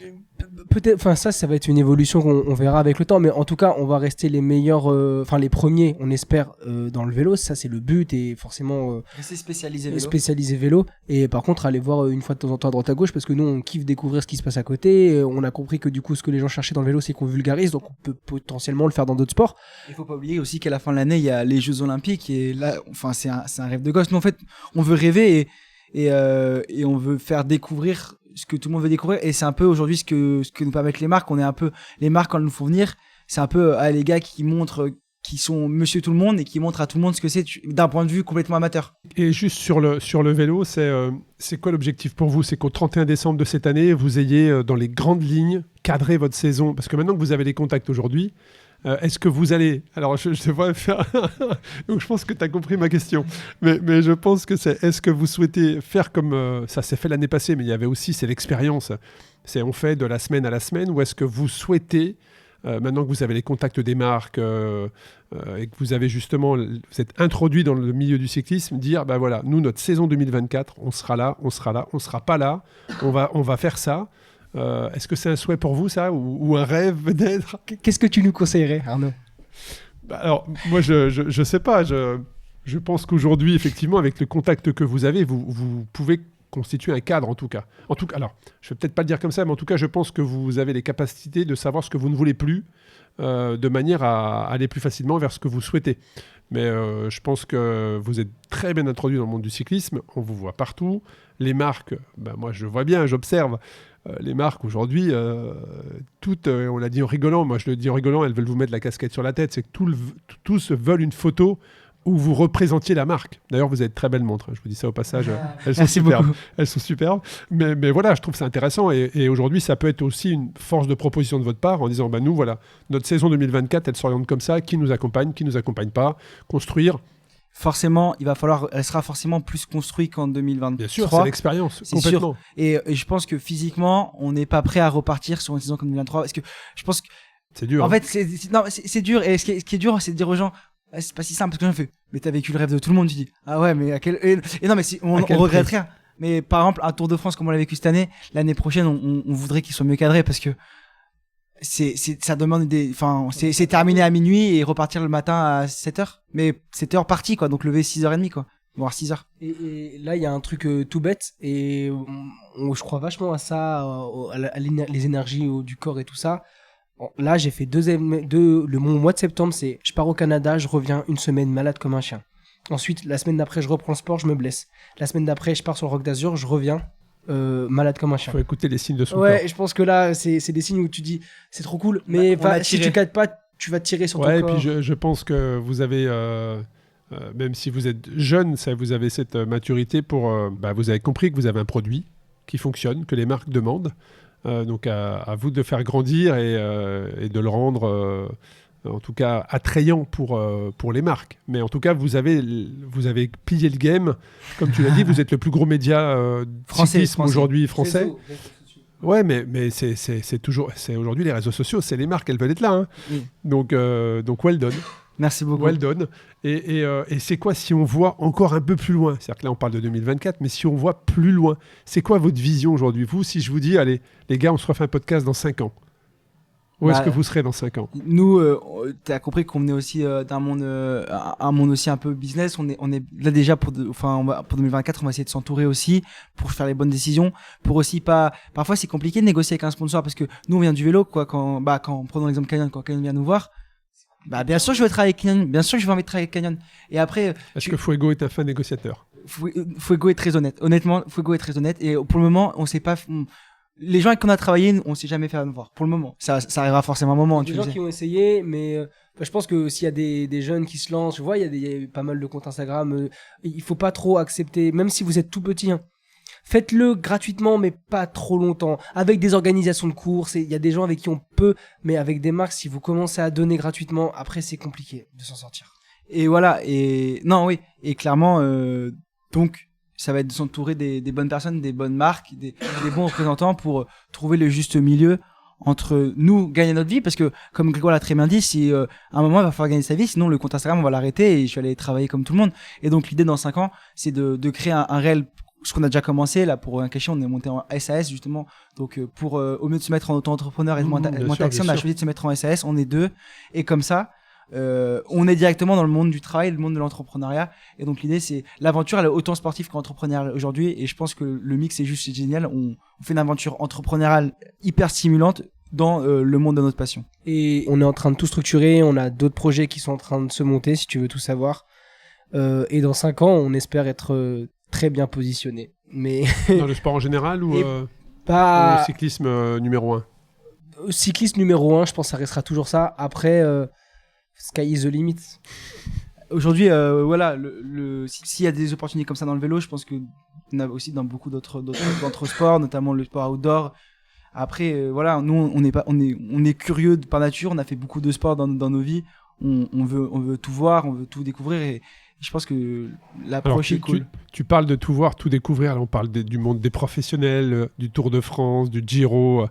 Peut-être, enfin ça va être une évolution qu'on verra avec le temps, mais en tout cas on va rester les meilleurs, les premiers on espère dans le vélo, ça c'est le but, et forcément rester spécialisé vélo, et par contre aller voir une fois de temps en temps à droite à gauche, parce que nous on kiffe découvrir ce qui se passe à côté, on a compris que du coup ce que les gens cherchaient dans le vélo c'est qu'on vulgarise, donc on peut potentiellement le faire dans d'autres sports. Il faut pas oublier aussi qu'à la fin de l'année il y a les Jeux Olympiques, et là c'est un rêve de gosse. Nous en fait on veut rêver et on veut faire découvrir ce que tout le monde veut découvrir, et c'est un peu aujourd'hui ce que nous permettent les marques. On est un peu les marques quand elles nous font venir, c'est un peu les gars qui montrent, qui sont monsieur tout le monde et qui montrent à tout le monde ce que c'est d'un point de vue complètement amateur. Et juste sur le vélo, c'est quoi l'objectif pour vous? C'est qu'au 31 décembre de cette année, vous ayez dans les grandes lignes cadré votre saison, parce que maintenant que vous avez les contacts aujourd'hui, est-ce que vous allez... Alors, je te vois faire... Donc, je pense que tu as compris ma question. Mais je pense que c'est... Est-ce que vous souhaitez faire comme... ça s'est fait l'année passée, mais il y avait aussi... C'est l'expérience. C'est on fait de la semaine à la semaine, ou est-ce que vous souhaitez maintenant que vous avez les contacts des marques et que vous avez justement, vous êtes introduit dans le milieu du cyclisme, dire, bah voilà, nous, notre saison 2024, on sera là, on sera pas là, on va faire ça. Est-ce que c'est un souhait pour vous, ça, ou un rêve peut-être? Qu'est-ce que tu nous conseillerais, Arnaud? Bah alors, moi, je sais pas. Je pense qu'aujourd'hui, effectivement, avec le contact que vous avez, vous pouvez constituer un cadre, en tout cas. Alors, je vais peut-être pas le dire comme ça, mais en tout cas, je pense que vous avez les capacités de savoir ce que vous ne voulez plus, de manière à aller plus facilement vers ce que vous souhaitez. Mais je pense que vous êtes très bien introduit dans le monde du cyclisme. On vous voit partout. Les marques, moi, je vois bien, j'observe. Les marques aujourd'hui, toutes, on l'a dit en rigolant, moi je le dis en rigolant, elles veulent vous mettre la casquette sur la tête, c'est que tous veulent une photo où vous représentiez la marque. D'ailleurs, vous avez de très belles montres, je vous dis ça au passage, elles sont superbes. Elles sont superbes, mais voilà, je trouve ça intéressant et aujourd'hui, ça peut être aussi une force de proposition de votre part en disant, nous voilà, notre saison 2024, elle s'oriente comme ça, qui nous accompagne pas, construire. Forcément, elle sera forcément plus construite qu'en 2023. Bien sûr, c'est l'expérience, c'est complètement. Sûr. Et je pense que physiquement, on n'est pas prêt à repartir sur une saison comme 2023. Parce que je pense que. C'est dur. En fait, c'est dur. Et ce qui est dur, c'est de dire aux gens, c'est pas si simple. Parce que j'en fais, mais t'as vécu le rêve de tout le monde. Tu dis, ah ouais, mais à quel. Et non, mais on regrette rien. Mais par exemple, un Tour de France comme on l'a vécu cette année, l'année prochaine, on voudrait qu'il soit mieux cadré parce que. Ça demande c'est terminé à minuit et repartir le matin à 7h, mais 7h parti quoi, donc lever 6h30 quoi, voire 6h. Et là il y a un truc tout bête et je crois vachement à ça, les énergies du corps et tout ça. Là j'ai fait mon mois de septembre, c'est je pars au Canada, je reviens une semaine malade comme un chien. Ensuite la semaine d'après je reprends le sport, je me blesse. La semaine d'après je pars sur le Roc d'Azur, je reviens malade comme un chien. Faut écouter les signes de son corps. Ouais, je pense que là, c'est des signes où tu dis c'est trop cool, mais si tu cadres pas, tu vas tirer sur ton corps. Ouais, et puis je pense que vous avez, même si vous êtes jeune, vous avez cette maturité pour. Vous avez compris que vous avez un produit qui fonctionne, que les marques demandent. Donc à vous de faire grandir et de le rendre. En tout cas attrayant pour les marques. Mais en tout cas, vous avez pillé le game. Comme tu l'as dit, vous êtes le plus gros média français aujourd'hui français. Ouais, mais c'est aujourd'hui les réseaux sociaux, c'est les marques, elles veulent être là. Hein. Oui. Donc well done. Merci beaucoup. Well done. Et c'est quoi si on voit encore un peu plus loin? C'est-à-dire que là, on parle de 2024, mais si on voit plus loin, c'est quoi votre vision aujourd'hui? Vous, si je vous dis, allez, les gars, on se refait un podcast dans 5 ans. Où est-ce que vous serez dans 5 ans? Nous, tu as compris qu'on venait aussi d'un monde, un monde aussi un peu business. On est là déjà pour 2024, on va essayer de s'entourer aussi pour faire les bonnes décisions. Pour aussi pas, parfois c'est compliqué de négocier avec un sponsor parce que nous on vient du vélo, quoi. Quand prenons l'exemple Canyon, quand Canyon vient nous voir, bien sûr je veux travailler avec Canyon, bien sûr je veux envie de travailler avec Canyon. Et après, est-ce que Fuego est un fin négociateur? Fuego est très honnête. Honnêtement, Fuego est très honnête. Et pour le moment, on sait pas. Les gens avec qui on a travaillé, on s'est jamais fait voir. Pour le moment, ça arrivera forcément un moment. Il y a des gens qui ont essayé, mais je pense que s'il y a des jeunes qui se lancent, je vois, il y a pas mal de comptes Instagram. Il faut pas trop accepter, même si vous êtes tout petit. Hein, faites-le gratuitement, mais pas trop longtemps. Avec des organisations de courses, il y a des gens avec qui on peut, mais avec des marques, si vous commencez à donner gratuitement, après c'est compliqué de s'en sortir. Et voilà. Et clairement, donc. Ça va être de s'entourer des bonnes personnes, des bonnes marques, des bons représentants pour trouver le juste milieu entre nous, gagner notre vie, parce que comme Grégoire l'a très bien dit, si à un moment il va falloir gagner sa vie, sinon le compte Instagram on va l'arrêter et je vais aller travailler comme tout le monde. Et donc l'idée dans 5 ans, c'est de créer un réel, ce qu'on a déjà commencé là pour un cachet, on est monté en SAS justement. Donc pour au mieux de se mettre en auto-entrepreneur et de monter action, on a choisi de se mettre en SAS, on est 2 et comme ça. On est directement dans le monde du travail, le monde de l'entrepreneuriat, et donc l'idée c'est l'aventure elle est autant sportive qu'entrepreneuriale aujourd'hui, et je pense que le mix est juste génial. On fait une aventure entrepreneuriale hyper stimulante dans le monde de notre passion. Et on est en train de tout structurer, on a d'autres projets qui sont en train de se monter si tu veux tout savoir, et dans 5 ans on espère être très bien positionné. Mais dans le sport en général ou le cyclisme numéro 1? Cycliste numéro 1, je pense que ça restera toujours ça. Après sky is the limit. Aujourd'hui, s'il y a des opportunités comme ça dans le vélo, je pense qu'il y en a aussi dans beaucoup d'autres sports, notamment le sport outdoor. Après, nous, on est curieux par nature, on a fait beaucoup de sports dans nos vies, on veut tout voir, on veut tout découvrir, et je pense que l'approche est cool. Tu parles de tout voir, tout découvrir, là on parle du monde des professionnels, du Tour de France, du Giro.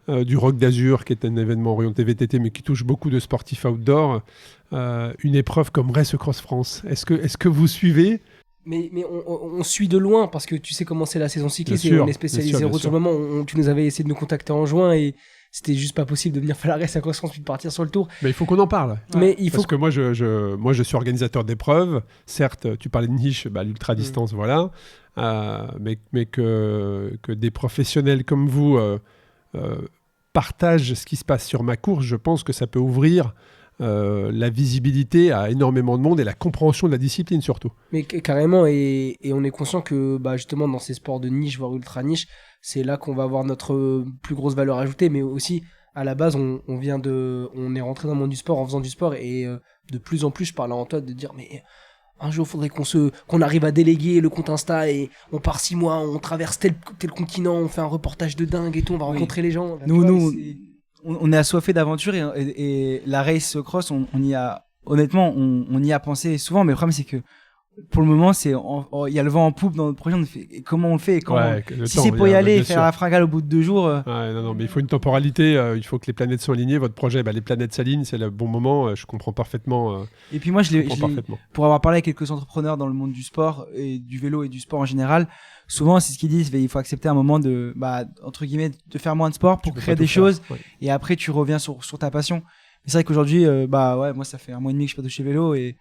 du Rock d'Azur, qui est un événement orienté VTT, mais qui touche beaucoup de sportifs outdoor, une épreuve comme Race Cross France. Est-ce que vous suivez ? Mais on suit de loin parce que tu sais comment c'est la saison cycliste Bien et sûr, on est spécialisé bien sûr, route sur le moment. Tu nous avais essayé de nous contacter en juin et c'était juste pas possible de venir faire la Race à Cross France puis de partir sur le tour. Mais il faut qu'on en parle. Mais il faut Parce que moi, je suis organisateur d'épreuves. Certes, tu parlais de niche, l'ultra-distance, voilà. Mais que des professionnels comme vous partagent ce qui se passe sur ma course, je pense que ça peut ouvrir la visibilité à énormément de monde et la compréhension de la discipline surtout. Mais carrément, et on est conscient que justement dans ces sports de niche, voire ultra niche, c'est là qu'on va avoir notre plus grosse valeur ajoutée, mais aussi à la base on est rentré dans le monde du sport en faisant du sport et de plus en plus je parle à Antoine de dire mais un jour il faudrait qu'on arrive à déléguer le compte Insta et on part 6 mois, on traverse tel continent, on fait un reportage de dingue et tout, on va rencontrer les gens. On est assoiffé d'aventure et la Race Cross, on y a honnêtement, on y a pensé souvent, mais le problème c'est que pour le moment, il y a le vent en poupe dans notre projet. On fait, et comment on le fait et comment, si c'est pour y aller et faire la fringale au bout de 2 jours. Non, mais il faut une temporalité. Il faut que les planètes soient alignées. Votre projet, les planètes s'alignent, c'est le bon moment. Je comprends parfaitement. Et puis moi, pour avoir parlé avec quelques entrepreneurs dans le monde du sport et du vélo et du sport en général, souvent c'est ce qu'ils disent. Il faut accepter un moment de, entre guillemets, de faire moins de sport pour créer des choses. Ouais. Et après, tu reviens sur ta passion. Mais c'est vrai qu'aujourd'hui, moi, ça fait 1 mois et demi que je suis pas touché vélo et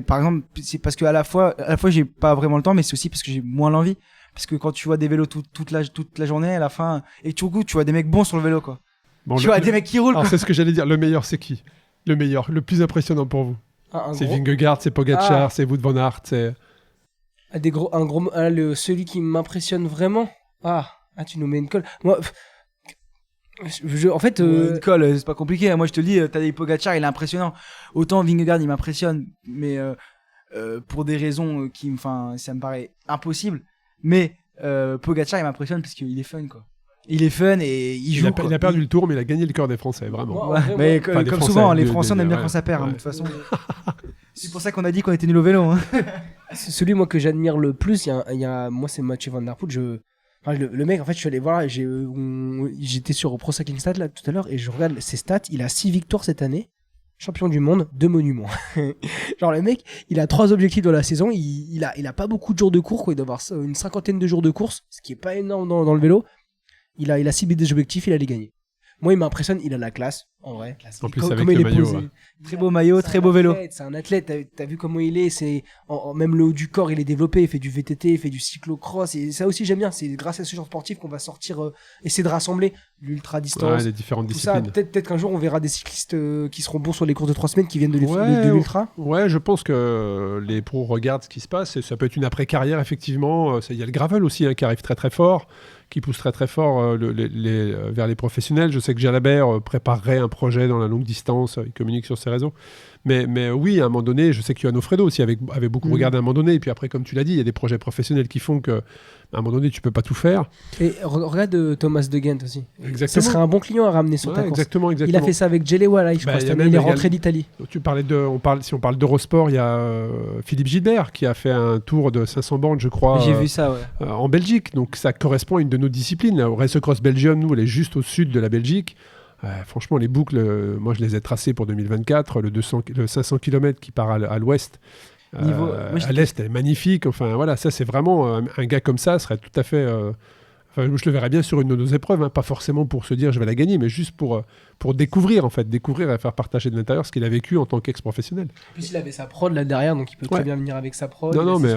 par exemple, c'est parce que à la fois j'ai pas vraiment le temps, mais c'est aussi parce que j'ai moins l'envie. Parce que quand tu vois des vélos toute la journée, à la fin, et tu vois des mecs bons sur le vélo, quoi. Bon, tu vois des mecs qui roulent. Alors c'est ce que j'allais dire. Le meilleur, c'est qui ? Le meilleur, le plus impressionnant pour vous ? C'est Vingegaard, c'est Pogacar, c'est Wout van Aert, c'est. Celui qui m'impressionne vraiment. Tu nous mets une colle. Moi. En fait, une colle, c'est pas compliqué. Moi, je te le dis, Tadej Pogacar, il est impressionnant. Autant Vingegaard, il m'impressionne, mais pour des raisons ça me paraît impossible. Mais Pogacar, il m'impressionne parce qu'il est fun, quoi. Il est fun et il joue. Il a perdu le tour, mais il a gagné le cœur des Français, vraiment. Mais comme Français, souvent, les Français, on aime bien quand ça perd, de toute façon. C'est pour ça qu'on a dit qu'on était nul au vélo. Hein. Celui moi que j'admire le plus, moi, c'est Mathieu Van Der Poel. Le mec, en fait, je suis allé voir, j'étais sur Pro Cycling Stats là tout à l'heure et je regarde ses stats. Il a 6 victoires cette année, champion du monde, 2 monuments. Genre, le mec, il a 3 objectifs dans la saison. Il a pas beaucoup de jours de cours, quoi. Il doit avoir une 50aine de jours de course, ce qui est pas énorme dans le vélo. Il a ciblé des objectifs, il a les gagné. Moi, il m'impressionne, il a la classe, en vrai. En plus, avec le maillot. Ouais. Très beau maillot, très beau vélo. C'est un athlète, t'as vu comment il est, même le haut du corps, il est développé, il fait du VTT, il fait du cyclocross, et ça aussi j'aime bien, c'est grâce à ce genre sportif qu'on va sortir, essayer de rassembler l'ultra-distance. Les différentes disciplines. Ça, peut-être qu'un jour on verra des cyclistes qui seront bons sur les courses de 3 semaines qui viennent de l'ultra. Ouais, je pense que les pros regardent ce qui se passe, et ça peut être une après-carrière, effectivement. Il y a le gravel aussi qui arrive très très fort, qui pousse très très fort vers les professionnels. Je sais que Jalabert préparerait un projet dans la longue distance, il communique sur ses réseaux. Mais oui, à un moment donné, je sais que Johan Ofredo aussi avait beaucoup regardé à un moment donné, et puis après, comme tu l'as dit, il y a des projets professionnels qui font qu'à un moment donné, tu peux pas tout faire. Et regarde Thomas De Gendt aussi. Exactement. Ce serait un bon client à ramener sur ta course. Exactement. Il a fait ça avec Gelewala, je crois, cette année, il est rentré d'Italie. Si on parle d'Eurosport, il y a Philippe Gilbert qui a fait un tour de 500 bornes, je crois. J'ai vu ça, ouais. En Belgique, donc ça correspond à une de nos disciplines. Race Cross Belgium, nous, elle est juste au sud de la Belgique. Franchement, les boucles, moi je les ai tracées pour 2024. Le 500 km qui part à l'ouest, à l'est, elle est magnifique. Enfin voilà, ça c'est vraiment un gars comme ça serait tout à fait. Je le verrais bien sur une de nos épreuves, pas forcément pour se dire je vais la gagner, mais juste pour découvrir et faire partager de l'intérieur ce qu'il a vécu en tant qu'ex-professionnel. En plus, il avait sa prod là derrière, donc il peut très bien venir avec sa prod. Non, mais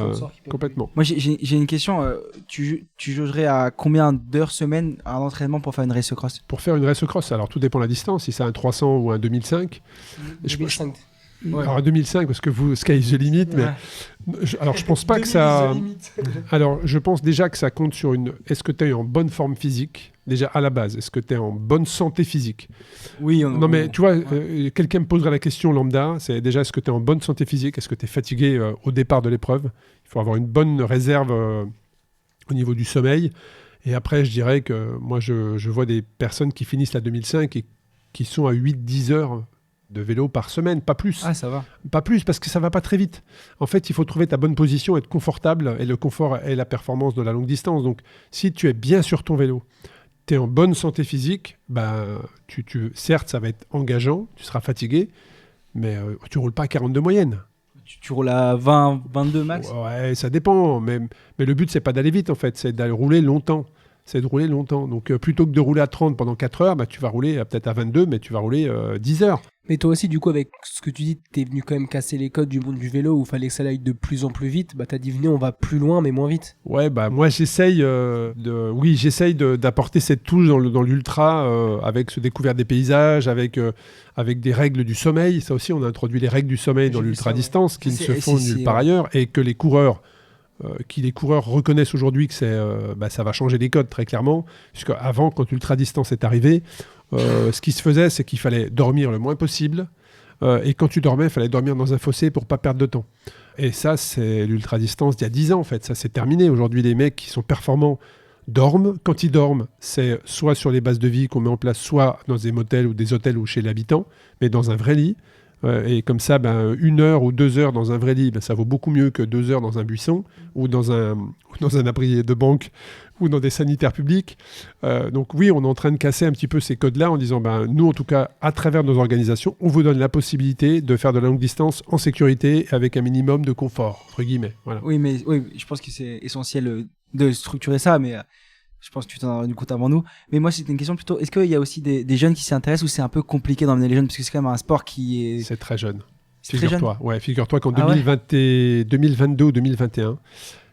complètement. Moi, j'ai une question. Tu jaugerais à combien d'heures semaine un entraînement pour faire une race cross ? Pour faire une race cross, alors tout dépend de la distance. Si c'est un 300 ou un 2005. 2005. Alors 2005 parce que vous sky is the limit, mais je pense pas que ça. Alors je pense déjà que ça compte sur est-ce que tu es en bonne forme physique déjà à la base, est-ce que tu es en bonne santé physique ? Oui. Mais tu vois, quelqu'un me poserait la question lambda, c'est déjà est-ce que tu es en bonne santé physique ? Est-ce que tu es fatigué au départ de l'épreuve ? Il faut avoir une bonne réserve au niveau du sommeil. Et après, je dirais que moi, je vois des personnes qui finissent la 2005 et qui sont à 8-10 heures de vélo par semaine, pas plus. Ah, ça va. Pas plus, parce que ça va pas très vite. En fait, il faut trouver ta bonne position, être confortable, et le confort est la performance de la longue distance. Donc, si tu es bien sur ton vélo, tu es en bonne santé physique, certes, ça va être engageant, tu seras fatigué, mais tu roules pas à 42 moyenne. Tu roules à 20, 22 max. Ouais, ça dépend. Mais le but, c'est pas d'aller vite, en fait. C'est d'aller rouler longtemps. Donc, plutôt que de rouler à 30 pendant 4 heures, tu vas rouler peut-être à 22, mais tu vas rouler 10 heures. Mais toi aussi, du coup, avec ce que tu dis, t'es venu quand même casser les codes du monde du vélo où il fallait que ça aille de plus en plus vite. T'as dit, venez, on va plus loin, mais moins vite. Ouais, moi, j'essaye d'apporter cette touche dans l'ultra avec ce découvert des paysages, avec des règles du sommeil. Ça aussi, on a introduit les règles du sommeil dans l'ultra-distance qui ne se font nulle part ailleurs et que les coureurs reconnaissent aujourd'hui que ça va changer les codes très clairement, puisque avant, quand l'ultra-distance est arrivée, ce qui se faisait, c'est qu'il fallait dormir le moins possible, et quand tu dormais, il fallait dormir dans un fossé pour pas perdre de temps. Et ça, c'est l'ultra-distance d'il y a 10 ans en fait, ça c'est terminé. Aujourd'hui, les mecs qui sont performants dorment. Quand ils dorment, c'est soit sur les bases de vie qu'on met en place, soit dans des motels ou des hôtels ou chez l'habitant, mais dans un vrai lit. Et comme ça, 1 heure ou 2 heures dans un vrai lit, ça vaut beaucoup mieux que 2 heures dans un buisson ou dans un abri de banque ou dans des sanitaires publics. Donc oui, on est en train de casser un petit peu ces codes-là en disant, nous en tout cas, à travers nos organisations, on vous donne la possibilité de faire de la longue distance en sécurité avec un minimum de confort, entre guillemets. Voilà. Oui, je pense que c'est essentiel de structurer ça, mais je pense que tu t'en as rendu compte avant nous. Mais moi, c'était une question plutôt, est-ce qu'il y a aussi des jeunes qui s'y intéressent ou c'est un peu compliqué d'emmener les jeunes parce que c'est quand même un sport qui est... C'est très jeune. C'est très jeune. Figure-toi qu'en 2022 ou 2021,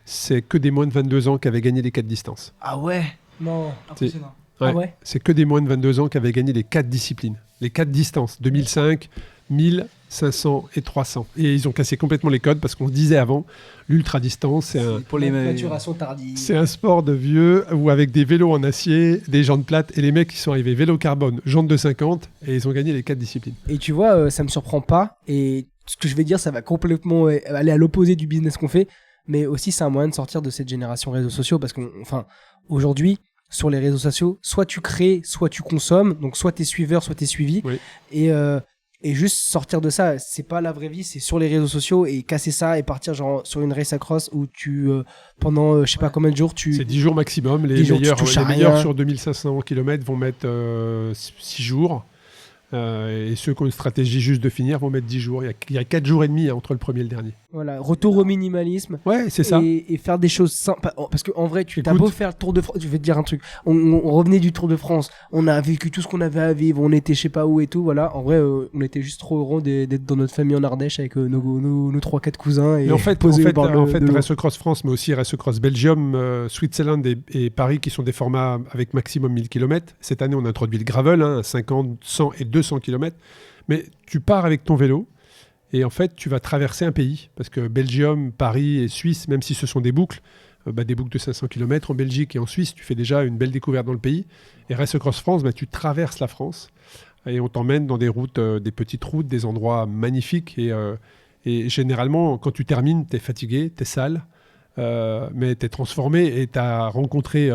c'est que des moins de 22 ans qui avaient gagné les 4 distances. Ah ouais? Non. Impressionnant. Ouais. Ah ouais? C'est que des moins de 22 ans qui avaient gagné les 4 disciplines. Les 4 distances. 2005, 1000, 500 et 300. Et ils ont cassé complètement les codes parce qu'on se disait avant, l'ultra-distance, pour les maturation tardive. C'est un sport de vieux ou avec des vélos en acier, des jantes plates. Et les mecs qui sont arrivés vélo carbone, jantes de 50 et ils ont gagné les 4 disciplines. Et tu vois, ça me surprend pas. Et ce que je vais dire, ça va complètement aller à l'opposé du business qu'on fait. Mais aussi, c'est un moyen de sortir de cette génération réseaux sociaux parce qu'aujourd'hui, sur les réseaux sociaux, soit tu crées, soit tu consommes. Donc, soit t'es suiveur, soit t'es suivi. Oui. Et juste sortir de ça, c'est pas la vraie vie, c'est sur les réseaux sociaux et casser ça et partir genre sur une race across où tu, pendant je sais pas combien de jours, C'est 10 jours maximum. Les meilleurs sur 2500 km vont mettre 6 jours. Et ceux qui ont une stratégie juste de finir vont mettre 10 jours. Il y a 4 jours et demi entre le premier et le dernier. Voilà, retour au minimalisme. Ouais, c'est ça. Et faire des choses simples. Parce qu'en vrai, t'as beau faire le Tour de France. Je vais te dire un truc. On revenait du Tour de France. On a vécu tout ce qu'on avait à vivre. On était je sais pas où et tout. Voilà. En vrai, on était juste trop heureux d'être dans notre famille en Ardèche avec nos 3-4 cousins. Et en fait, Race Cross France, mais aussi Race Cross Belgium, Switzerland et Paris, qui sont des formats avec maximum 1000 km. Cette année, on a introduit le gravel, 50, 100 et 200 km. Mais tu pars avec ton vélo. Et en fait, tu vas traverser un pays, parce que Belgium, Paris et Suisse, même si ce sont des boucles de 500 km, en Belgique et en Suisse, tu fais déjà une belle découverte dans le pays. Et Race Cross France, tu traverses la France et on t'emmène dans des routes, des petites routes, des endroits magnifiques. Et généralement, quand tu termines, tu es fatigué, tu es sale, mais tu es transformé et tu as rencontré...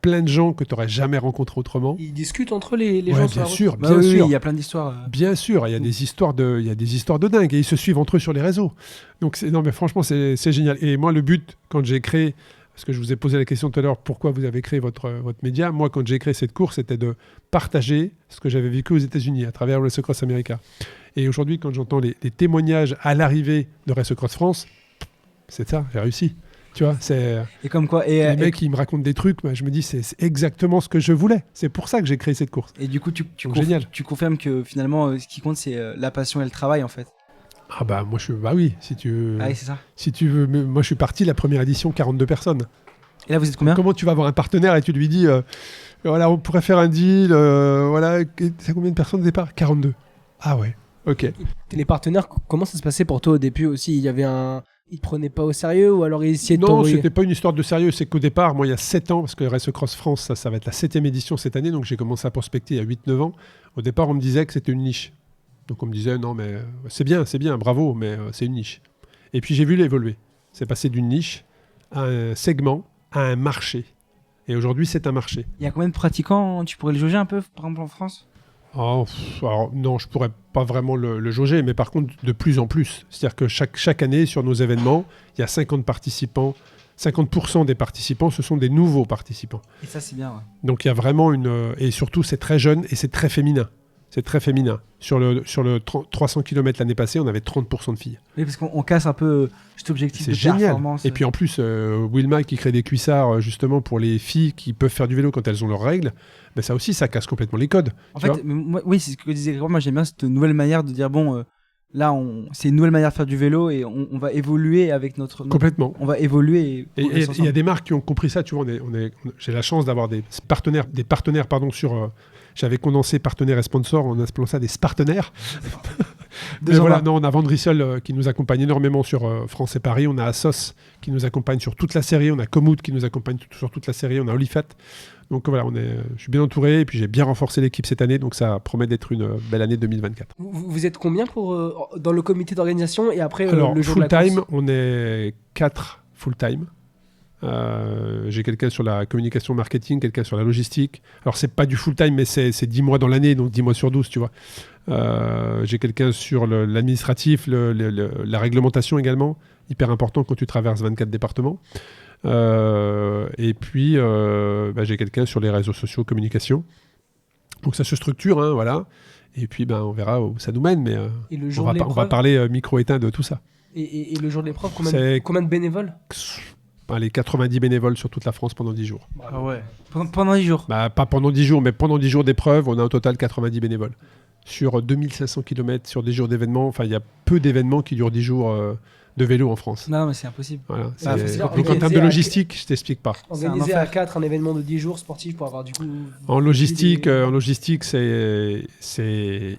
plein de gens que tu n'aurais jamais rencontrés autrement. Ils discutent entre les gens sur la route. Bien sûr. Il y a plein d'histoires. Bien sûr, il y a des histoires de dingue et ils se suivent entre eux sur les réseaux. Donc non mais franchement c'est génial. Et moi le but quand j'ai créé, parce que je vous ai posé la question tout à l'heure, pourquoi vous avez créé votre média. Moi quand j'ai créé cette course, c'était de partager ce que j'avais vécu aux États-Unis à travers Race Cross America. Et aujourd'hui quand j'entends les témoignages à l'arrivée de Race Cross France, c'est ça, j'ai réussi. Tu vois, et comme quoi, les mecs qui me racontent des trucs, je me dis c'est exactement ce que je voulais. C'est pour ça que j'ai créé cette course. Et du coup, tu confirmes que finalement, ce qui compte, c'est la passion et le travail, en fait. Ah moi oui, si tu veux. Ah oui, c'est ça. Si tu veux, moi je suis parti la première édition 42 personnes. Et là, vous êtes combien ? Comment tu vas avoir un partenaire et tu lui dis, voilà, on pourrait faire un deal, voilà, c'est combien de personnes au départ ? 42. Ah ouais, ok. Les partenaires, comment ça se passait pour toi au début aussi ? Il y avait Ils te prenaient pas au sérieux ou alors ils essayaient de Non, c'était pas une histoire de sérieux. C'est qu'au départ, moi, il y a 7 ans, parce que Race Cross France, ça va être la 7e édition cette année, donc j'ai commencé à prospecter il y a 8-9 ans. Au départ, on me disait que c'était une niche. Donc on me disait, non, mais c'est bien, bravo, mais c'est une niche. Et puis j'ai vu l'évoluer. C'est passé d'une niche à un segment, à un marché. Et aujourd'hui, c'est un marché. Il y a combien de pratiquants ? Tu pourrais le jauger un peu, par exemple, en France ? Alors, non, je pourrais pas vraiment le jauger, mais par contre, de plus en plus. C'est-à-dire que chaque année, sur nos événements, il y a 50 participants 50% des participants, ce sont des nouveaux participants. Et ça, c'est bien. Ouais. Donc il y a vraiment et surtout, c'est très jeune et c'est très féminin. C'est très féminin. Sur le 300 km l'année passée, on avait 30% de filles. Oui, parce qu'on casse un peu cet objectif C'est de génial. performance. Et puis en plus, Wilma qui crée des cuissards justement pour les filles qui peuvent faire du vélo quand elles ont leurs règles, ben ça aussi, ça casse complètement les codes. En fait, oui, c'est ce que disait Grégoire. Moi, j'aime bien cette nouvelle manière de dire bon, là, c'est une nouvelle manière de faire du vélo et on va évoluer avec notre. Complètement. On va évoluer. Et il y a des marques qui ont compris ça. Tu vois, j'ai la chance d'avoir des partenaires sur. J'avais condensé partenaires et sponsors, on a appelé ça des Spartenaires. Mais voilà, non, on a Vandrissel qui nous accompagne énormément sur France et Paris, on a Assos qui nous accompagne sur toute la série, on a Komoot qui nous accompagne sur toute la série, on a Olifat. Donc voilà, je suis bien entouré et puis j'ai bien renforcé l'équipe cette année, donc ça promet d'être une belle année 2024. Vous êtes combien dans le comité d'organisation et après Alors, le jour de la course? full-time, on est 4 full-time. J'ai quelqu'un sur la communication marketing, quelqu'un sur la logistique. Alors c'est pas du full time mais c'est 10 mois dans l'année, donc 10 mois sur 12 tu vois. J'ai quelqu'un sur l'administratif, la réglementation également, hyper important quand tu traverses 24 départements. Et puis j'ai quelqu'un sur les réseaux sociaux, communication. Donc ça se structure, hein, voilà. Et puis on verra où ça nous mène, mais on va parler micro-éteint de tout ça. Et le jour de l'épreuve, combien de bénévoles? Les 90 bénévoles sur toute la France pendant 10 jours. Ah ouais. Pendant 10 jours. Pas pendant 10 jours, mais pendant 10 jours d'épreuve, on a au total 90 bénévoles. Sur 2500 km, sur des jours d'événements, il y a peu d'événements qui durent 10 jours de vélo en France. Non, mais c'est impossible. Voilà, donc en termes de logistique, je t'explique pas. Organiser à 4 un événement de 10 jours sportif pour avoir du coup... En logistique, c'est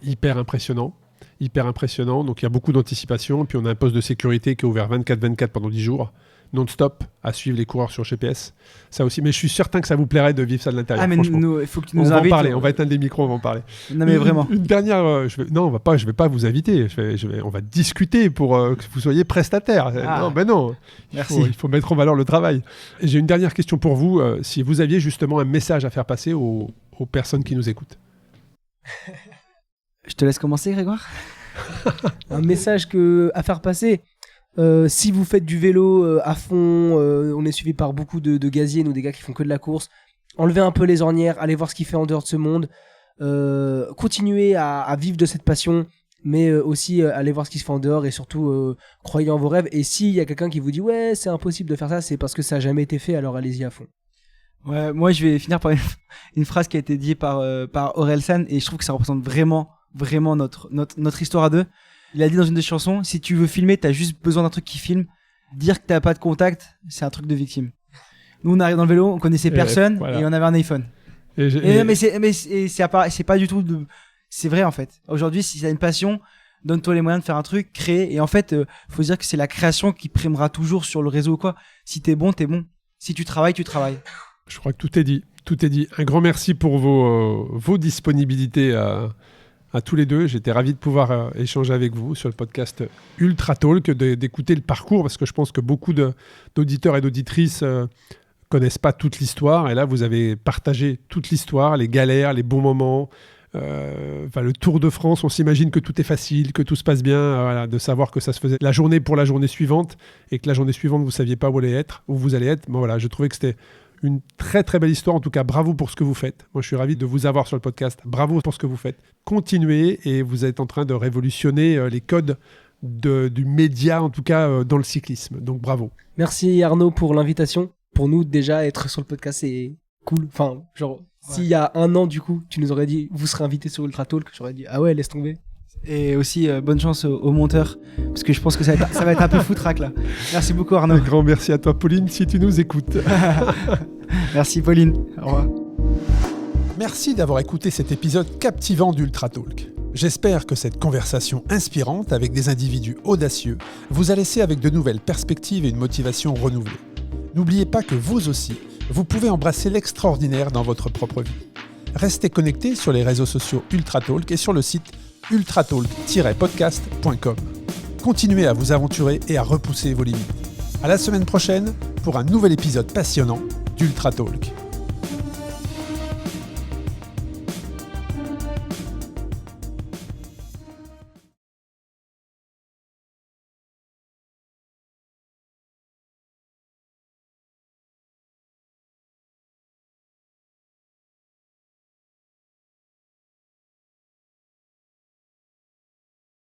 hyper impressionnant. Donc il y a beaucoup d'anticipation. Et puis on a un poste de sécurité qui est ouvert 24/24 pendant 10 jours. Non-stop, à suivre les coureurs sur GPS. Ça aussi, mais je suis certain que ça vous plairait de vivre ça de l'intérieur. Ah, mais il faut que tu nous invites. On va éteindre les micros, on va en parler. Non, mais vraiment. Une dernière. je vais pas vous inviter. On va discuter pour que vous soyez prestataire. Ah. Non. Merci. Il faut mettre en valeur le travail. Et j'ai une dernière question pour vous. Si vous aviez justement un message à faire passer aux personnes qui nous écoutent. Je te laisse commencer, Grégoire. Un message à faire passer. Si vous faites du vélo à fond, on est suivi par beaucoup de gaziers, nous des gars qui font que de la course. Enlevez un peu les ornières, allez voir ce qu'il fait en dehors de ce monde. Continuez à vivre de cette passion, mais aussi allez voir ce qui se fait en dehors et surtout croyez en vos rêves. Et s'il y a quelqu'un qui vous dit ouais c'est impossible de faire ça, c'est parce que ça n'a jamais été fait, alors allez-y à fond. Ouais, moi je vais finir par une phrase qui a été dite par Orelsan et je trouve que ça représente vraiment notre histoire à deux. Il a dit dans une des chansons, si tu veux filmer, t'as juste besoin d'un truc qui filme. Dire que t'as pas de contact, c'est un truc de victime. Nous, on arrive dans le vélo, on connaissait personne et on avait un iPhone. Mais c'est pas du tout c'est vrai en fait. Aujourd'hui, si t'as une passion, donne-toi les moyens de faire un truc, créer. Et en fait, faut se dire que c'est la création qui primera toujours sur le réseau ou quoi. Si t'es bon, t'es bon. Si tu travailles, tu travailles. Je crois que tout est dit. Un grand merci pour vos disponibilités à tous les deux. J'étais ravi de pouvoir échanger avec vous sur le podcast Ultra Talk, d'écouter le parcours, parce que je pense que beaucoup d'auditeurs et d'auditrices connaissent pas toute l'histoire. Et là, vous avez partagé toute l'histoire, les galères, les bons moments, le Tour de France. On s'imagine que tout est facile, que tout se passe bien, de savoir que ça se faisait la journée pour la journée suivante et que la journée suivante, vous saviez pas où vous allez être. Bon, voilà, je trouvais que c'était une très très belle histoire. En tout cas, bravo pour ce que vous faites. Moi, je suis ravi de vous avoir sur le podcast. Bravo pour ce que vous faites. Continuez et vous êtes en train de révolutionner les codes du média, en tout cas dans le cyclisme. Donc, bravo. Merci Arnaud pour l'invitation. Pour nous, déjà, être sur le podcast, c'est cool. Enfin, genre, s'il y a un an, du coup, tu nous aurais dit, vous serez invité sur Ultra Talk, j'aurais dit, ah ouais, laisse tomber. Et aussi, bonne chance aux monteurs, parce que je pense que ça va être un peu foutraque là. Merci beaucoup Arnaud. Un grand merci à toi Pauline, si tu nous écoutes. Merci Pauline, au revoir. Merci d'avoir écouté cet épisode captivant d'Ultra Talk. J'espère que cette conversation inspirante avec des individus audacieux vous a laissé avec de nouvelles perspectives et une motivation renouvelée. N'oubliez pas que vous aussi, vous pouvez embrasser l'extraordinaire dans votre propre vie. Restez connectés sur les réseaux sociaux Ultra Talk et sur le site ultratalk-podcast.com. Continuez à vous aventurer et à repousser vos limites. À la semaine prochaine pour un nouvel épisode passionnant d'Ultra Talk.